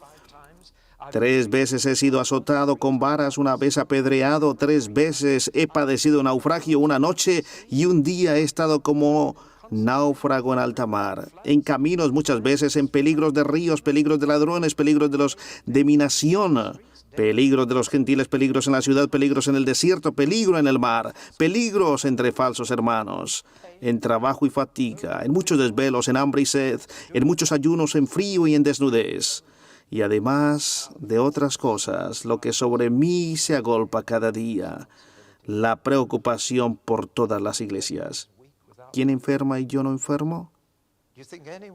3 veces he sido azotado con varas, 1 vez apedreado, 3 veces he padecido naufragio, 1 noche y 1 día he estado como náufrago en alta mar, en caminos muchas veces, en peligros de ríos, peligros de ladrones, peligros de mi nación. Peligros de los gentiles, peligros en la ciudad, peligros en el desierto, peligro en el mar, peligros entre falsos hermanos, en trabajo y fatiga, en muchos desvelos, en hambre y sed, en muchos ayunos, en frío y en desnudez. Y además de otras cosas, lo que sobre mí se agolpa cada día, la preocupación por todas las iglesias. ¿Quién enferma y yo no enfermo?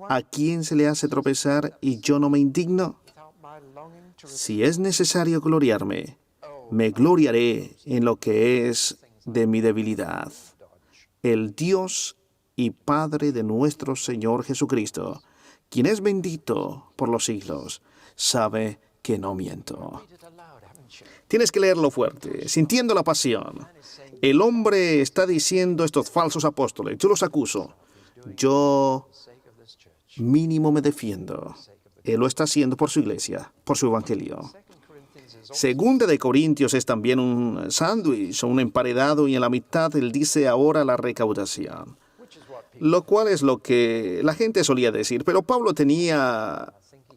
¿A quién se le hace tropezar y yo no me indigno? Si es necesario gloriarme, me gloriaré en lo que es de mi debilidad. El Dios y Padre de nuestro Señor Jesucristo, quien es bendito por los siglos, sabe que no miento. Tienes que leerlo fuerte, sintiendo la pasión. El hombre está diciendo estos falsos apóstoles, yo los acuso. Yo mínimo me defiendo. Él lo está haciendo por su iglesia, por su evangelio. Segunda de Corintios es también un sándwich, un emparedado, y en la mitad él dice ahora la recaudación. Lo cual es lo que la gente solía decir, pero Pablo tenía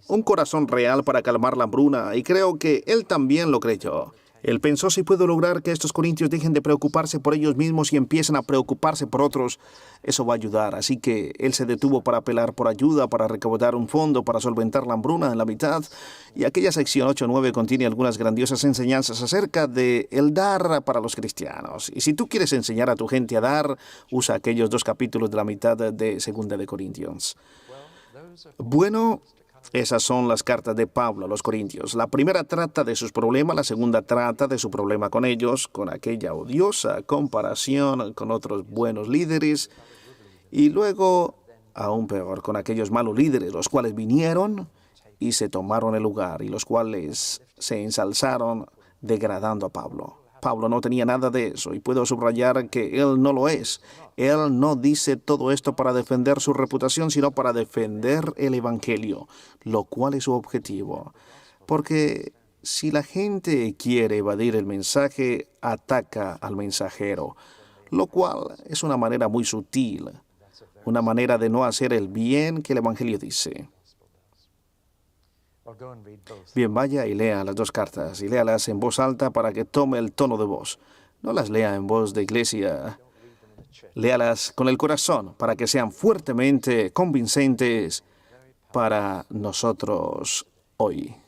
un corazón real para calmar la hambruna, y creo que él también lo creyó. Él pensó, si puedo lograr que estos corintios dejen de preocuparse por ellos mismos y empiecen a preocuparse por otros, eso va a ayudar. Así que él se detuvo para apelar por ayuda, para recaudar un fondo, para solventar la hambruna en la mitad. Y aquella sección 8-9 contiene algunas grandiosas enseñanzas acerca de el dar para los cristianos. Y si tú quieres enseñar a tu gente a dar, usa aquellos 2 capítulos de la mitad de Segunda de Corintios. Bueno, esas son las cartas de Pablo a los Corintios. La primera trata de sus problemas, la segunda trata de su problema con ellos, con aquella odiosa comparación con otros buenos líderes, y luego, aún peor, con aquellos malos líderes, los cuales vinieron y se tomaron el lugar, y los cuales se ensalzaron degradando a Pablo. Pablo no tenía nada de eso, y puedo subrayar que él no lo es. Él no dice todo esto para defender su reputación, sino para defender el Evangelio, lo cual es su objetivo. Porque si la gente quiere evadir el mensaje, ataca al mensajero, lo cual es una manera muy sutil, una manera de no hacer el bien que el Evangelio dice. Bien, vaya y lea las dos cartas, y léalas en voz alta para que tome el tono de voz. No las lea en voz de iglesia. Léalas con el corazón para que sean fuertemente convincentes para nosotros hoy.